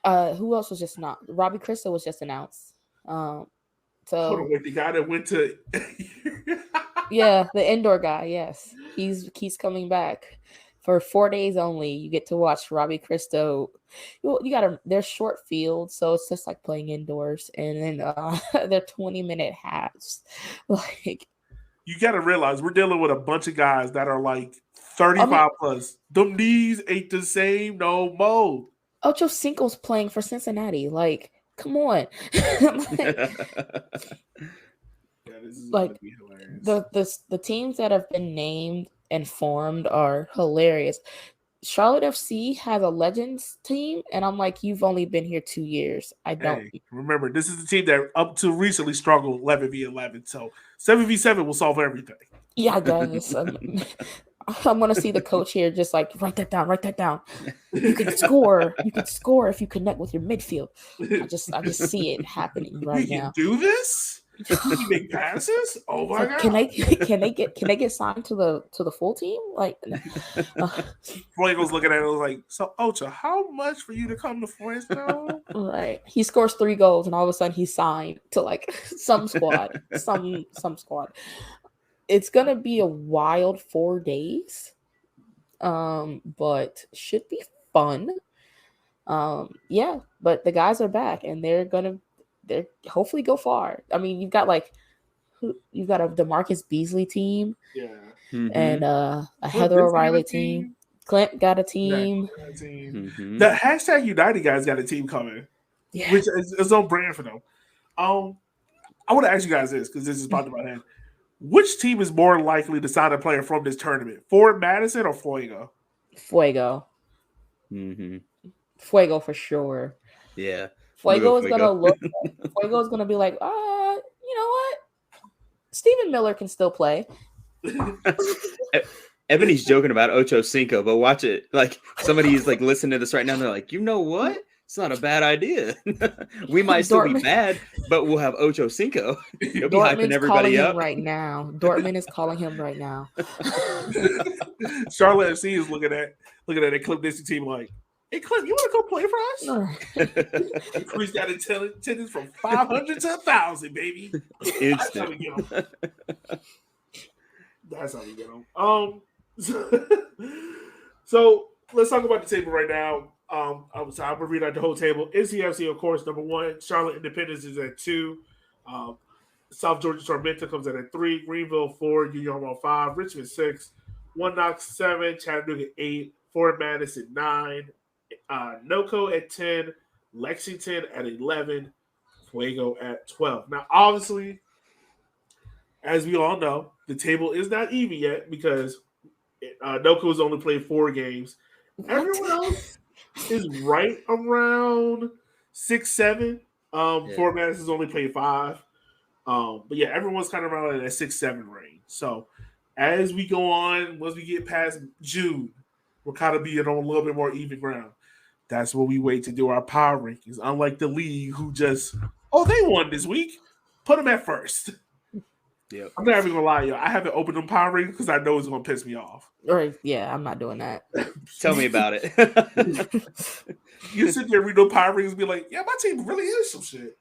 else was just not? Robbie Crystal was just announced. So hold on, wait, the guy that went to yeah, the indoor guy. Yes, he's coming back for 4 days only. You get to watch Robbie Cristo. They're short fields, so it's just like playing indoors, and then they're 20-minute halves. Like, you got to realize we're dealing with a bunch of guys that are like 35 plus. Them knees ain't the same no more. Ocho Cinco's playing for Cincinnati. Like, come on. This is like the teams that have been named and formed are hilarious. Charlotte FC has a Legends team, and I'm like, you've only been here 2 years. I don't remember. This is the team that up to recently struggled 11v11. So 7v7 will solve everything. Yeah, guys. I'm gonna see the coach here just like write that down. You can score if you connect with your midfield. I just see it happening right now. You can do this? You can make passes? Oh my god! Can they get signed to the full team? Like, Fuego's looking at it like, so Ocha, how much for you to come to Fresno? Right. He scores 3 goals, and all of a sudden he's signed to like some squad, some squad. It's gonna be a wild 4 days, but should be fun. Yeah, but the guys are back, and they're hopefully go far. I mean, you've got a DeMarcus Beasley team, and a Heather O'Reilly team. Clint got a team. The hashtag United guys got a team coming, which is on brand for them. I want to ask you guys this because this is popped in my head. Which team is more likely to sign a player from this tournament? Forward Madison or Fuego? Fuego. Fuego for sure. Yeah. Fuego is gonna look. Fuego is gonna be like, you know what? Stephen Miller can still play. Ebony's joking about Ocho Cinco, but watch it. Like, somebody's like listening to this right now, and they're like, you know what? It's not a bad idea. We might still be bad, but we'll have Ocho Cinco. He'll be hyping everybody up right now. Dortmund is calling him right now. Charlotte FC is looking at a Clip Dixie team like, hey, Clip, you want to go play for us? Increase that attendance from 500 to 1,000, baby. That's how we get them. That's how we get them. So let's talk about the table right now. I'm gonna read out the whole table. NCFC, of course, number 1. Charlotte Independence is at 2. South Georgia Tormenta comes in at 3. Greenville 4. Union 5. Richmond 6. One Knox 7. Chattanooga 8. Fort Madison 9. NoCo at 10. Lexington at 11. Fuego at 12. Now, obviously, as we all know, the table is not even yet because NoCo has only played 4 games. Everyone else is right around 6-7. Fort Madison's only played 5. But yeah, everyone's kind of around that 6-7 range. So as we go on, once we get past June, we're kind of being on a little bit more even ground. That's what we wait to do our power rankings. Unlike the league, who just they won this week, put them at first. Yep. I'm not even gonna lie, y'all. I haven't opened them power rankings because I know it's gonna piss me off. Right? Yeah, I'm not doing that. Tell me about it. You sit there, read those power rankings, and be like, "Yeah, my team really is some shit."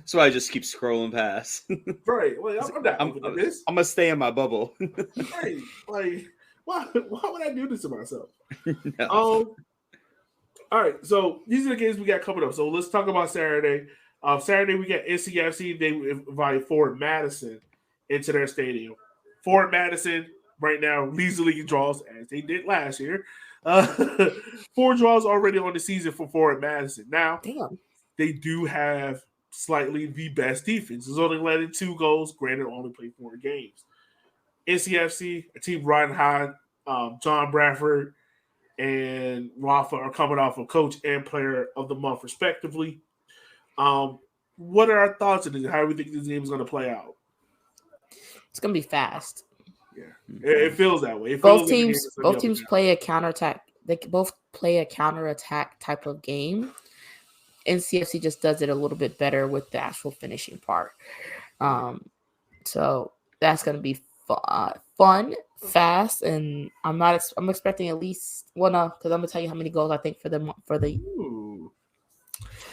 So I just keep scrolling past. Right. Well, I'm not opening this. I'm gonna stay in my bubble. Right. Like, why would I do this to myself? No. All right. So these are the games we got coming up. So let's talk about Saturday. Saturday we got NCFC. They invited Fort Madison into their stadium. Fort Madison right now leads the league draws as they did last year. 4 draws already on the season for Fort Madison. Now, they do have slightly the best defense. It's only letting 2 goals. Granted, only played 4 games. NCFC, a team riding high. John Bradford and Rafa are coming off of coach and player of the month, respectively. what are our thoughts on this? How do we think this game is going to play out? It's going to be fast. Yeah, it feels that way. Both teams play a counterattack. They both play a counterattack type of game. NCFC just does it a little bit better with the actual finishing part. So that's going to be fun, fast, and I'm expecting at least because I'm gonna tell you how many goals I think for the.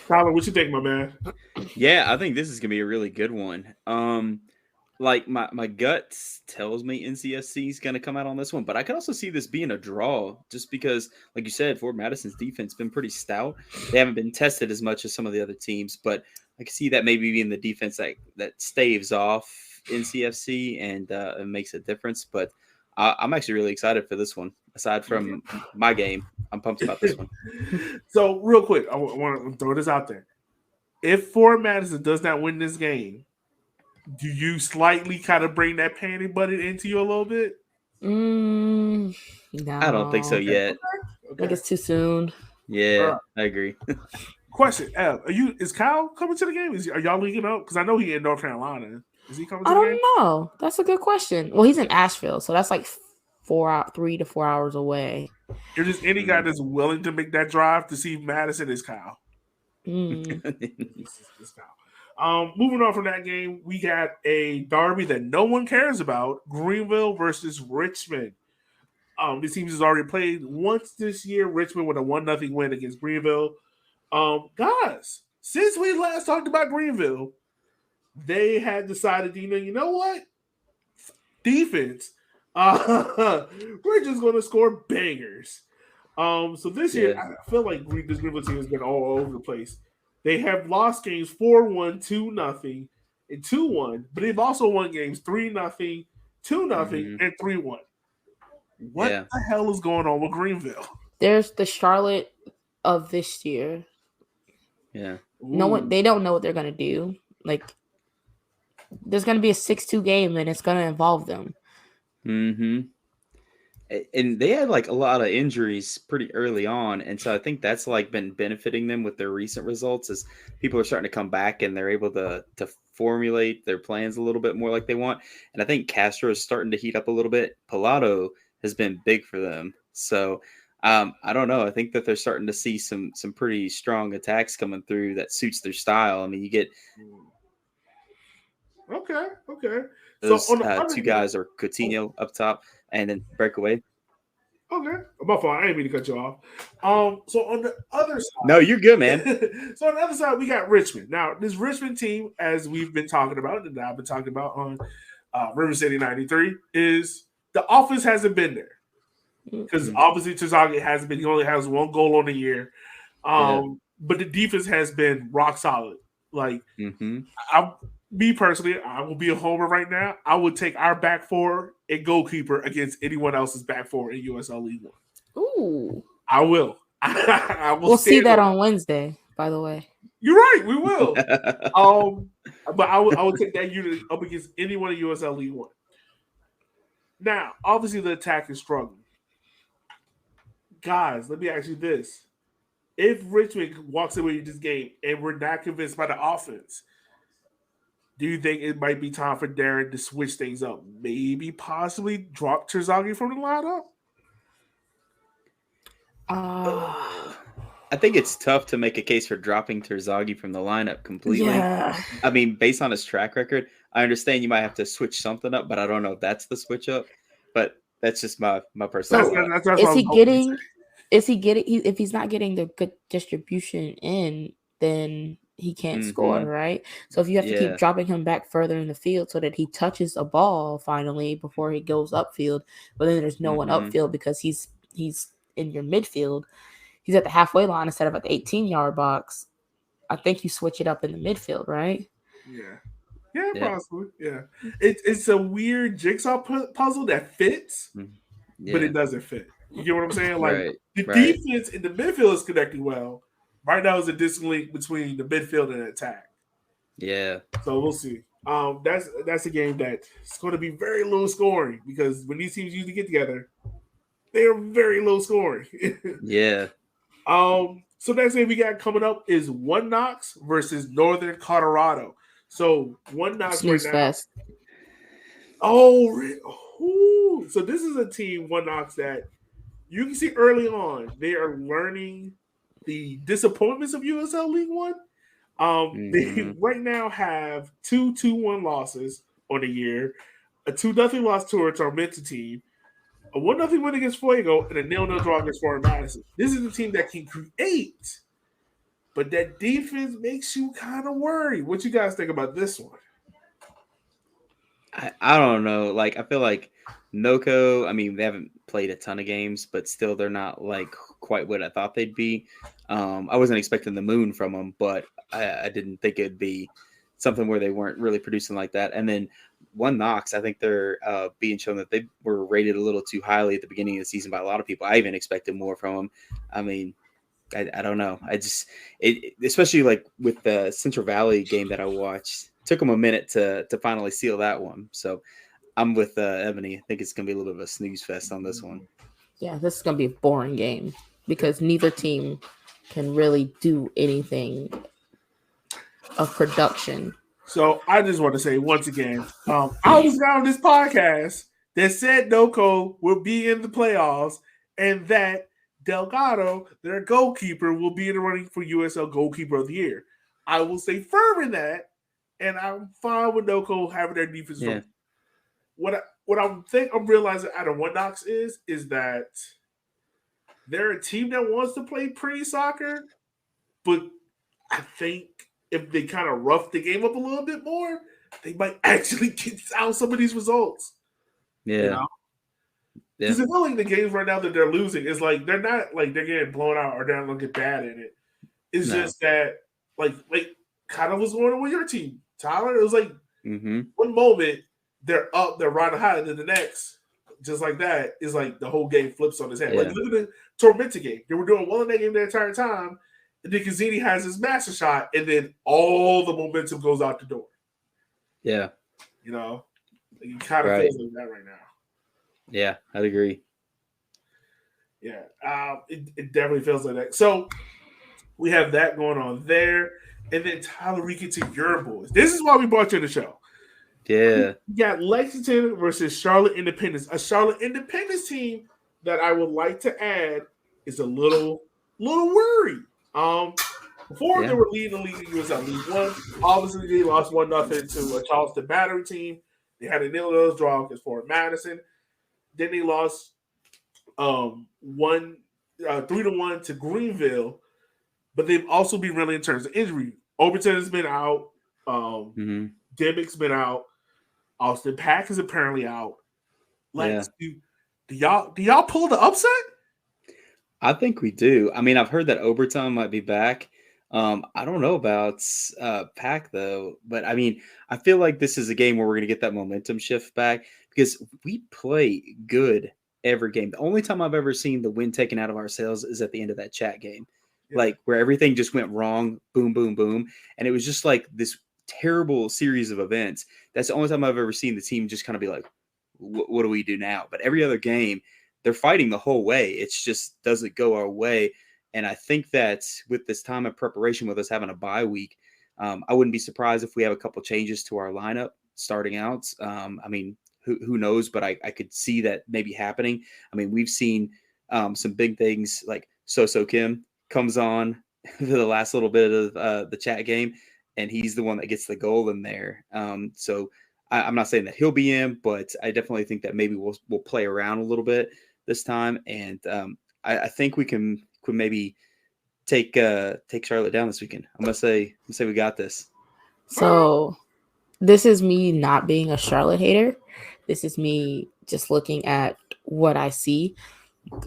Tyler, what you think, my man? Yeah, I think this is gonna be a really good one. Like my gut tells me NCSC is gonna come out on this one, but I can also see this being a draw just because, like you said, Fort Madison's defense has been pretty stout. They haven't been tested as much as some of the other teams, but I can see that maybe being the defense that staves off NCFC and makes a difference. But I'm actually really excited for this one. Aside from my game, I'm pumped about this one. So real quick, I want to throw this out there. If Fort Madison does not win this game, do you slightly kind of bring that panty button into you a little bit? No. I don't think so yet. Okay. I think it's too soon. Yeah, I agree. Question: is Kyle coming to the game? Are y'all linking up? Because I know he's in North Carolina. Is he coming to the game? I don't know. That's a good question. Well, he's in Asheville, so that's like 3 to 4 hours away. If there's any guy that's willing to make that drive to see Madison, is Kyle. It's Kyle. Moving on from that game, we got a derby that no one cares about: Greenville versus Richmond. These teams has already played once this year. Richmond with a 1-0 win against Greenville. Guys, since we last talked about Greenville, they had decided, you know what? Defense. We're just going to score bangers. So this year, I feel like this Greenville team has been all over the place. They have lost games 4-1, 2-0, and 2-1, but they've also won games 3-0, 2-0, and 3-1. What the hell is going on with Greenville? There's the Charlotte of this year. Yeah. They don't know what they're gonna do. Like, there's gonna be a 6-2 game, and it's gonna involve them. Mm-hmm. And they had like a lot of injuries pretty early on, and so I think that's like been benefiting them with their recent results as people are starting to come back and they're able to formulate their plans a little bit more like they want. And I think Castro is starting to heat up a little bit. Pilato has been big for them, so I don't know. I think that they're starting to see some pretty strong attacks coming through that suits their style. I mean, you get okay. Those two guys are Coutinho up top and then breakaway. Okay. My fault. I didn't mean to cut you off. So on the other side. No, you're good, man. So on the other side, we got Richmond. Now, this Richmond team, as we've been talking about, and I've been talking about on River City 93, is the offense hasn't been there. Because obviously Terzaghi hasn't been. He only has 1 goal on the year. But the defense has been rock solid. Like, me personally, I will be a homer right now. I would take our back four and goalkeeper against anyone else's back four in USL League One. Ooh. I will. We'll see that on Wednesday, by the way. You're right. We will. But I would take that unit up against anyone in USL League One. Now, obviously, the attack is struggling. Guys, let me ask you this. If Richmond walks away with this game and we're not convinced by the offense, do you think it might be time for Darren to switch things up? Maybe possibly drop Terzaghi from the lineup? I think it's tough to make a case for dropping Terzaghi from the lineup completely. Yeah. I mean, based on his track record, I understand you might have to switch something up, but I don't know if that's the switch up. But that's just my personal thought. If he's not getting the good distribution in, then he can't score, right? So if you have to keep dropping him back further in the field so that he touches a ball finally before he goes upfield, but then there's no one upfield because he's in your midfield. He's at the halfway line instead of at the 18-yard box. I think you switch it up in the midfield, right? Yeah, possibly. Yeah. It's a weird jigsaw puzzle that fits, but it doesn't fit. You get what I'm saying? Like, the defense in the midfield is connecting well. Right now is a disconnect between the midfield and the attack. Yeah. So we'll see. That's a game that's going to be very low scoring because when these teams usually get together, they are very low scoring. Yeah. So next game we got coming up is One Knox versus Northern Colorado. So One Knox right now. Fest. Oh, so this is a team, One Knox, that you can see early on they are learning the disappointments of USL League One. They right now have 2-2-1 losses on the year, a 2-0 loss to a Tormenta team, a 1-0 win against Fuego, and a 0-0 draw against Florida Madison. This is a team that can create, but that defense makes you kind of worried. What you guys think about this one? I don't know. Like, I feel like Noko, I mean, they haven't played a ton of games, but still they're not like quite what I thought they'd be. I wasn't expecting the moon from them, but I didn't think it'd be something where they weren't really producing like that. And then One Knox, I think they're being shown that they were rated a little too highly at the beginning of the season by a lot of people. I even expected more from them. I mean, I don't know. Especially like with the Central Valley game that I watched, took them a minute to finally seal that one. So I'm with Ebony. I think it's going to be a little bit of a snooze fest on this one. Yeah, this is going to be a boring game because neither team can really do anything of production. So I just want to say once again, I was on this podcast that said Noko will be in the playoffs and that Delgado, their goalkeeper, will be in the running for USL Goalkeeper of the Year. I will stay firm in that, and I'm fine with Noko having their defense. Yeah. What I'm realizing out of One Knox is that they're a team that wants to play pretty soccer, but I think if they kind of rough the game up a little bit more, they might actually get out some of these results. Yeah. You know? Because I feel like the games right now that they're losing is like they're not like they're getting blown out or they're looking bad in it. It's just that like kind of what's going on with your team, Tyler. It was like one moment they're up, they're riding high, and then the next, just like that, is like the whole game flips on his head. Yeah. Like look at the Tormenta game. They were doing well in that game the entire time. And then Cazzini has his master shot, and then all the momentum goes out the door. Yeah. You know? It kind of feels like that right now. Yeah, I'd agree. Yeah, it definitely feels like that. So we have that going on there. And then Tyler, we get to your boys. This is why we brought you on the show. Yeah. We got Lexington versus Charlotte Independence. A Charlotte Independence team that I would like to add is a little worried. Before they were leading the league in USL League One, obviously they lost 1-0 to a Charleston Battery team. They had a 0-0 draw against Florida Madison. Then they lost 3-1 to Greenville, but they've also been really in terms of injury. Overton has been out. Demick's been out. Austin Pack is apparently out. Like, do y'all pull the upset? I think we do. I mean, I've heard that Overton might be back. I don't know about Pack though, but I mean, I feel like this is a game where we're going to get that momentum shift back because we play good every game. The only time I've ever seen the wind taken out of our sails is at the end of that chat game, like where everything just went wrong, boom, boom, boom. And it was just like this terrible series of events. That's the only time I've ever seen the team just kind of be like, what do we do now? But every other game, they're fighting the whole way. It just doesn't go our way. And I think that with this time of preparation, with us having a bye week, I wouldn't be surprised if we have a couple changes to our lineup starting out. I mean, who knows? But I could see that maybe happening. I mean, we've seen some big things like So Kim comes on for the last little bit of the chat game, and he's the one that gets the goal in there. So I'm not saying that he'll be in, but I definitely think that maybe we'll play around a little bit this time, and I think we can maybe take Charlotte down this weekend. I'm gonna say we got this. So this is me not being a Charlotte hater. This is me just looking at what I see.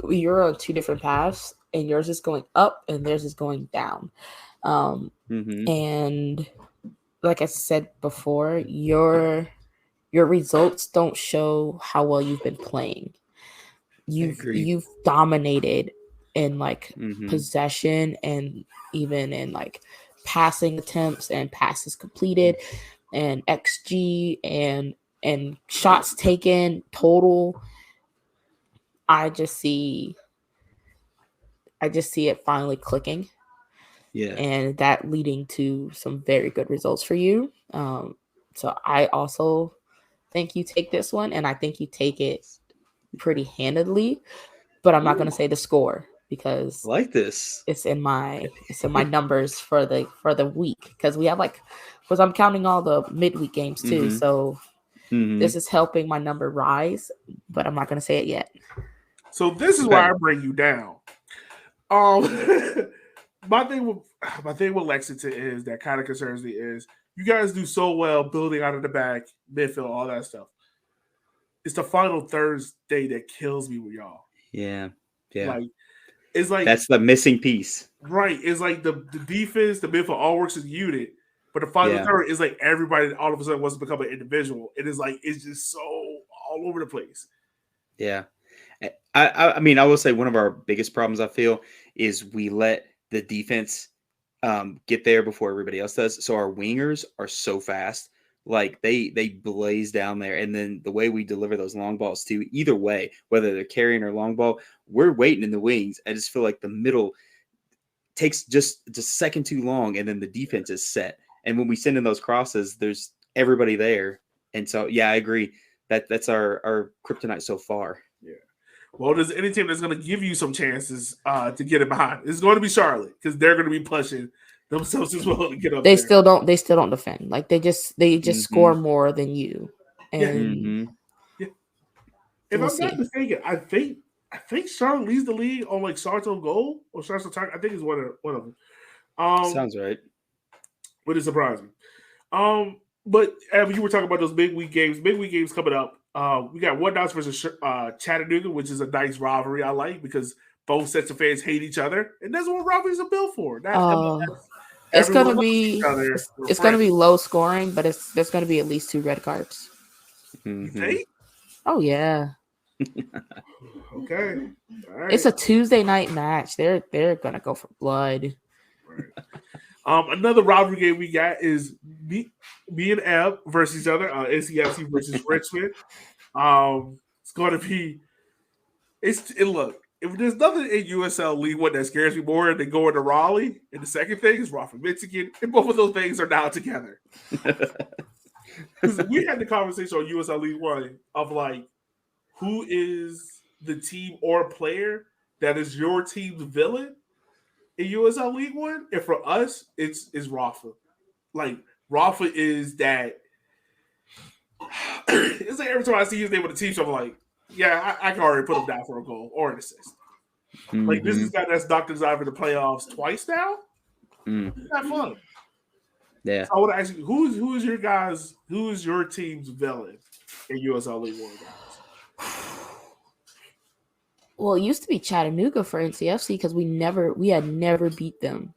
You're on two different paths, and yours is going up, and theirs is going down. And like I said before, your results don't show how well you've been playing. You've dominated in like possession and even in like passing attempts and passes completed and XG and shots taken total. I just see it finally clicking Yeah. And that leading to some very good results for you. So I also think you take this one, and I think you take it pretty handedly. But I'm not going to say the score because I like this. it's in my numbers for the week, because we have because I'm counting all the midweek games too. Mm-hmm. So this is helping my number rise, but I'm not going to say it yet. So this is why I bring you down. My thing with Lexington is that kind of concerns me is you guys do so well building out of the back, midfield, all that stuff. It's the final Thursday that kills me with y'all. Yeah. It's like that's the missing piece. Right. It's like the defense, the midfield all works as a unit. But the final third is like everybody all of a sudden wants to become an individual. It is like it's just so all over the place. Yeah. I mean, I will say one of our biggest problems, I feel, is we let the defense get there before everybody else does. So our wingers are so fast. Like they blaze down there. And then the way we deliver those long balls too, either way, whether they're carrying or long ball, we're waiting in the wings. I just feel like the middle takes just a second too long, and then the defense is set. And when we send in those crosses, there's everybody there. And so, yeah, I agree. That's our kryptonite so far. Yeah. Well, there's any team that's going to give you some chances to get it behind. It's going to be Charlotte, because they're going to be pushing themselves as well to get up. They still don't defend. Like they just score more than you. And yeah. If I'm not mistaken, I think Charlotte leads the league on like shots on goal or shots on target. I think it's one of them. Sounds right. But it surprised me. But you were talking about those big week games coming up. We got One Dots versus Chattanooga, which is a nice rivalry I like, because both sets of fans hate each other, and that's what rivalries are built for. It's gonna be low scoring, but there's gonna be at least 2 red cards. You think? Oh yeah. Okay. All right. It's a Tuesday night match. They're gonna go for blood. Right. Another rivalry game we got is me and Eb versus each other. NCFC versus Richmond. It's going to be. Look, if there's nothing in USL League One that scares me more than going to Raleigh, and the second thing is Rafa, Michigan, and both of those things are now together. Because we had the conversation on USL League One of like, who is the team or player that is your team's villain in USL League One? And for us, it's Rafa. Like, Rafa is that. It's like every time I see his name on the team, so I'm like, yeah, I can already put him down for a goal or an assist. Like, this is a guy that's knocked us out of the playoffs twice now. It's not fun. Yeah. So I want to ask you, who is your team's villain in USL League One, guys? Well, it used to be Chattanooga for NCFC, because we had never beat them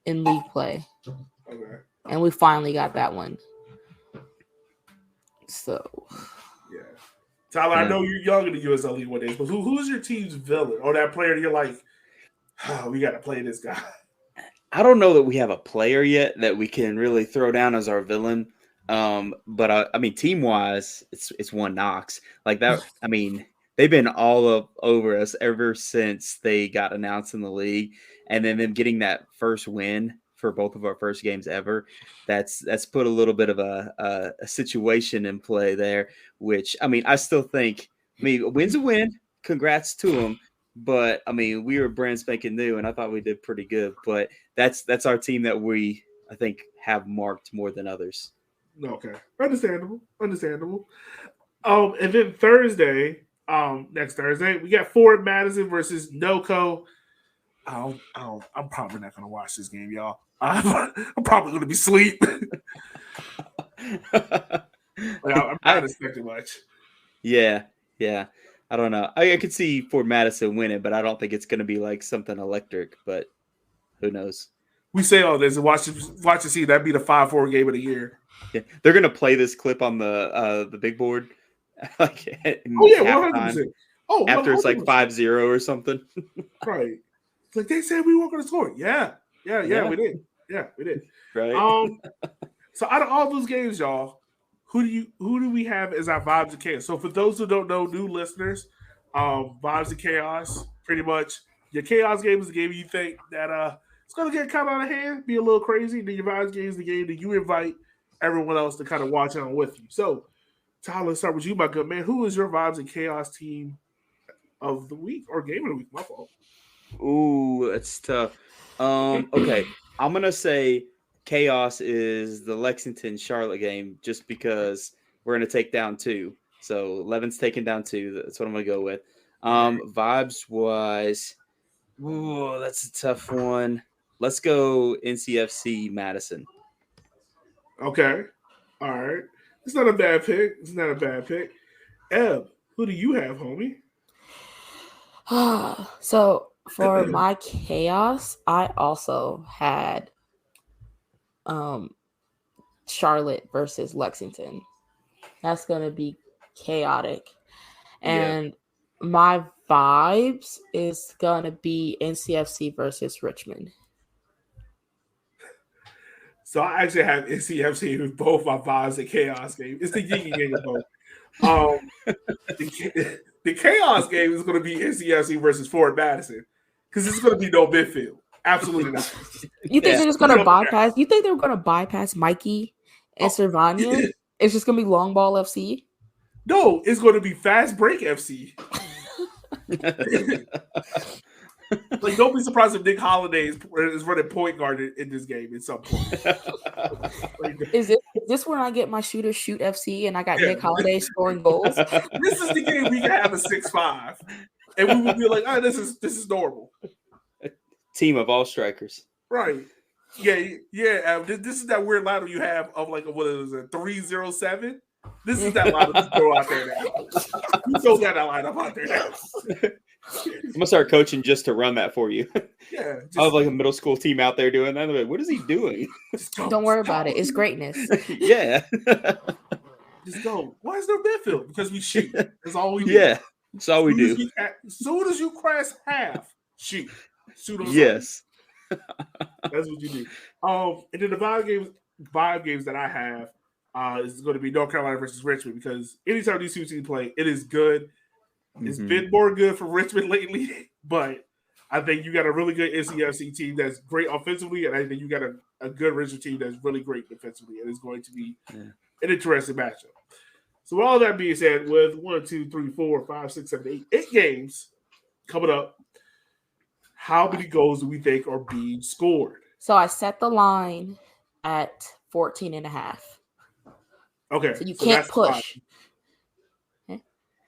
in league play. Okay. And we finally got that one. So yeah. Tyler, I know you're young in the USL League One days, but who's your team's villain, or that player that you're like, oh, we got to play this guy? I don't know that we have a player yet that we can really throw down as our villain. But I mean, team wise, it's One Knox. Like that. I mean, they've been all over us ever since they got announced in the league, and then them getting that first win for both of our first games ever. That's put a little bit of a situation in play there, which, I mean, I still think, I mean, a win's a win. Congrats to them. But, I mean, we were brand spanking new, and I thought we did pretty good. But that's our team that we, I think, have marked more than others. Okay. Understandable. And then Thursday, next Thursday, we got Ford Madison versus NoCo. I'm probably not going to watch this game, y'all. I'm probably going to be asleep. I'm not expecting much. Yeah. I don't know. I could see Ford Madison win it, but I don't think it's going to be like something electric. But who knows? We say all this and watch and see that'd be the 5-4 game of the year. Yeah, they're going to play this clip on the big board. Like, 100%. After it's like 5-0 or something. Right. It's like they said we weren't going to score. Yeah, we did. Yeah, we did. Right. So out of all those games, y'all, who do we have as our Vibes of Chaos? So for those who don't know, new listeners, Vibes of Chaos, pretty much your chaos game is a game you think that it's going to get kind of out of hand, be a little crazy. Then your vibes game is the game that you invite everyone else to kind of watch on with you. So, Tyler, let's start with you, my good man. Who is your vibes and chaos team of the week or game of the week? My fault. Ooh, that's tough. Okay, I'm gonna say chaos is the Lexington Charlotte game just because we're gonna take down 2. So 11's taking down 2. That's what I'm gonna go with. Vibes wise, ooh, that's a tough one. Let's go NCFC Madison. Okay. All right. It's not a bad pick. It's not a bad pick. Eb, who do you have, homie? So for my chaos, I also had Charlotte versus Lexington. That's gonna be chaotic. And my vibes is gonna be NCFC versus Richmond. So I actually have NCFC with both my vibes and chaos game. It's the yin and yang of both. The chaos game is going to be NCFC versus Fort Madison because it's going to be no midfield. Absolutely not. You think they're just going to bypass? You think they're going to bypass Mikey and Cervania? It's just going to be long ball FC? No, it's going to be fast break FC. Like, don't be surprised if Nick Holiday is running point guard in this game at some point. Is this where I get my shooter shoot FC and I got Nick Holiday scoring goals? This is the game we can have a 6-5, and we would be like, "Oh, this is normal." A team of all strikers, right? Yeah. This is that weird lineup you have of like what is it, 3-0-7? This is that lineup you throw out there now. You throw that lineup out there now. I'm gonna start coaching just to run that for you. Yeah, I have like a middle school team out there doing that. Like, what is he doing? Don't worry about it. It's greatness. Yeah. Just go. Why is there midfield? Because we shoot. That's all we do. Yeah, that's all we do. As soon as you cross half, shoot. Shoot on. Yes. That's what you do. And then the vibe games that I have is going to be North Carolina versus Richmond because anytime these two teams play, it is good. It's been more good for Richmond lately, but I think you got a really good NCFC team that's great offensively, and I think you got a good Richmond team that's really great defensively, and it's going to be an interesting matchup. So with all that being said, with 1, 2, 3, 4, 5, 6, 7, 8 games coming up, how many goals do we think are being scored? So I set the line at 14.5. Okay. So you can't push.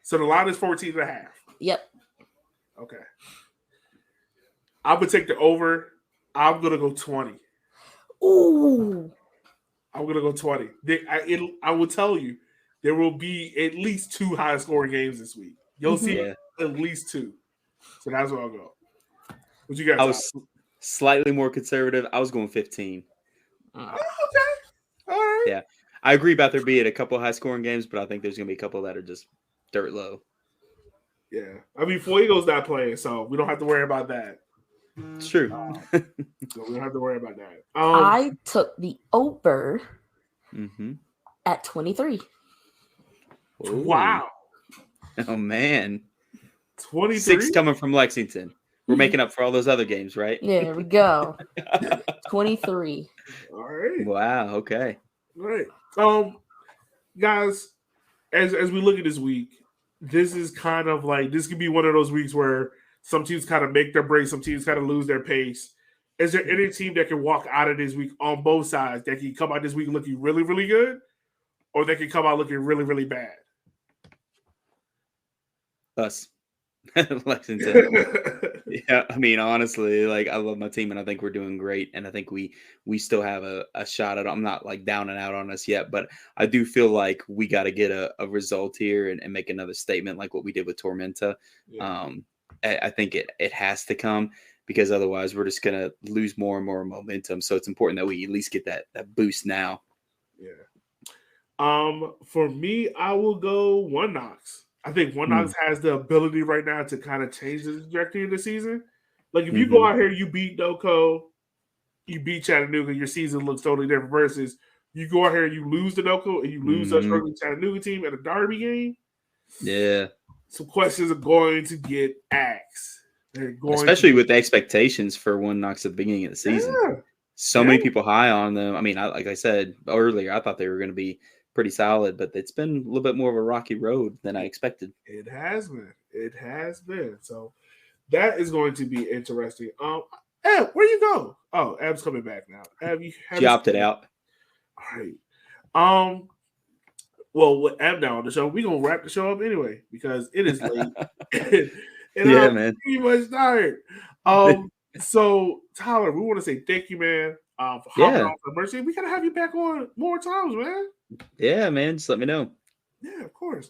So the line is 14.5. Yep. Okay. I'm going to take the over. I'm going to go 20. Ooh. I'm going to go 20. I will tell you, there will be at least 2 high-scoring games this week. You'll see at least 2. So that's where I'll go. What you got? I was slightly more conservative. I was going 15. Oh, okay. All right. Yeah. I agree about there being a couple high-scoring games, but I think there's going to be a couple that are just dirt low. Yeah. I mean, Fuego's not playing, so we don't have to worry about that. It's true. So we don't have to worry about that. I took the over at 23. Ooh. Wow. Oh, man. 23? 6 coming from Lexington. We're making up for all those other games, right? Yeah, there we go. 23. All right. Wow. Okay. All right. Guys, as we look at this week, this is kind of like this could be one of those weeks where some teams kind of make their break, some teams kind of lose their pace. Is there any team that can walk out of this week on both sides that can come out this week looking really, really good, or they can come out looking really, really bad? Us. Lexington. Yeah, I mean, honestly, like I love my team and I think we're doing great. And I think we still have a shot at it. I'm not like down and out on us yet, but I do feel like we got to get a result here and make another statement like what we did with Tormenta. Yeah. I think it has to come because otherwise we're just going to lose more and more momentum. So it's important that we at least get that boost now. Yeah. For me, I will go One Knox. I think One Knox has the ability right now to kind of change the trajectory of the season. Like if you go out here, you beat NoCo, you beat Chattanooga, your season looks totally different versus you go out here and you lose the NoCo and you lose a struggling Chattanooga team at a derby game. Yeah. Some questions are going to get asked. Especially with the expectations for One Knox at the beginning of the season. Yeah. So many people high on them. I mean, like I said earlier, I thought they were going to be pretty solid, but it's been a little bit more of a rocky road than I expected. It has been. It has been. So that is going to be interesting. Eb, where you go? Oh, Eb's coming back now. Eb, she opted out. All right. Well, with Eb now on the show, we're gonna wrap the show up anyway because it is late. and yeah, I'm man. pretty much tired. So Tyler, we want to say thank you, man. For hopping on for Mercy. We gotta have you back on more times, man. Yeah, man. Just let me know. Yeah, of course.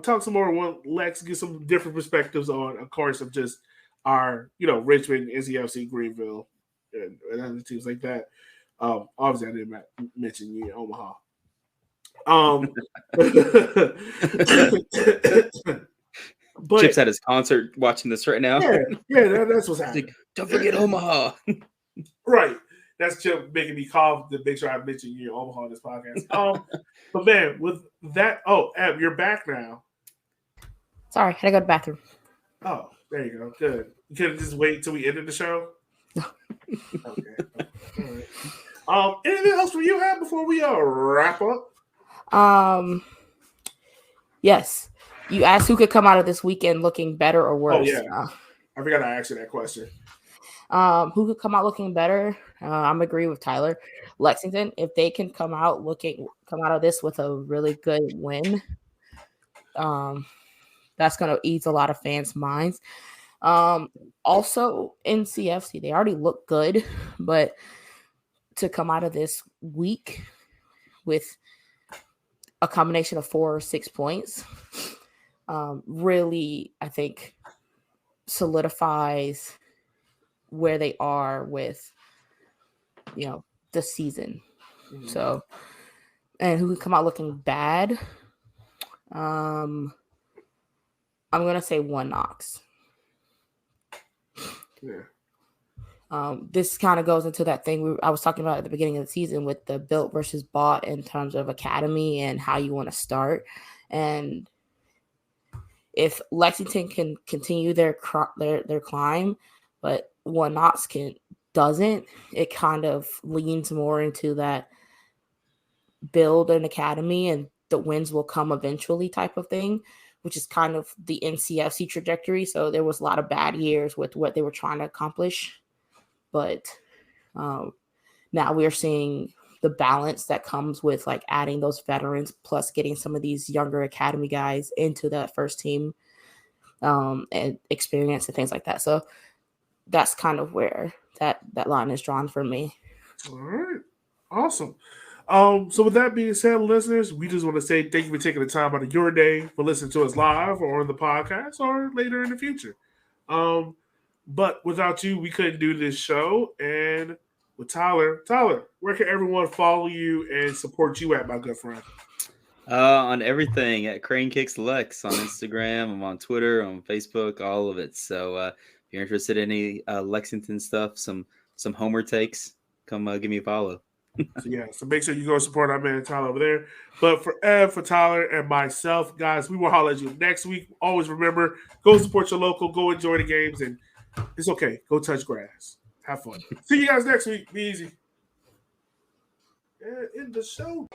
Talk some more. Let's get some different perspectives on, of course, of just our, Richmond, NCFC, Greenville, and other teams like that. Obviously, I didn't mention you in Omaha. But Chip's at his concert watching this right now. Yeah, that's what's happening. Don't forget Omaha. Right. That's Chip making me cough to make sure I mention you in Omaha on this podcast. But man, with that, Ab, you're back now. Sorry, had to go to the bathroom. Oh, there you go. Good. You couldn't just wait until we ended the show? Okay. All right. Anything else for you, Ab, before we wrap up? Yes. You asked who could come out of this weekend looking better or worse. Oh, yeah. I forgot I asked you that question. Who could come out looking better? I'm agree with Tyler. Lexington, if they can come out of this with a really good win, that's going to ease a lot of fans' minds. Also, in CFC, they already look good, but to come out of this week with a combination of 4 or 6 points, really, I think, solidifies where they are with, the season. Mm-hmm. So, and who can come out looking bad? I'm going to say One Knox. Yeah. This kind of goes into that thing I was talking about at the beginning of the season with the built versus bought in terms of academy and how you want to start. And if Lexington can continue their climb, but One Knox doesn't, it kind of leans more into that build an academy and the wins will come eventually type of thing, which is kind of the NCFC trajectory. So there was a lot of bad years with what they were trying to accomplish. But now we're seeing the balance that comes with like adding those veterans plus getting some of these younger academy guys into that first team and experience and things like that. So that's kind of where that line is drawn for me. All right. Awesome. So with that being said, listeners, we just want to say thank you for taking the time out of your day for listening to us live or on the podcast or later in the future. But without you, we couldn't do this show. And with Tyler, where can everyone follow you and support you at, my good friend? On everything at Crane Kicks Lex on Instagram. I'm on Twitter, on Facebook, all of it. So if you're interested in any Lexington stuff, some homer takes, come give me a follow. So make sure you go support our man Tyler over there. But for Ed, for Tyler, and myself, guys, we will holler at you next week. Always remember, go support your local, go enjoy the games, and it's okay. Go touch grass. Have fun. See you guys next week. Be easy. And end the show.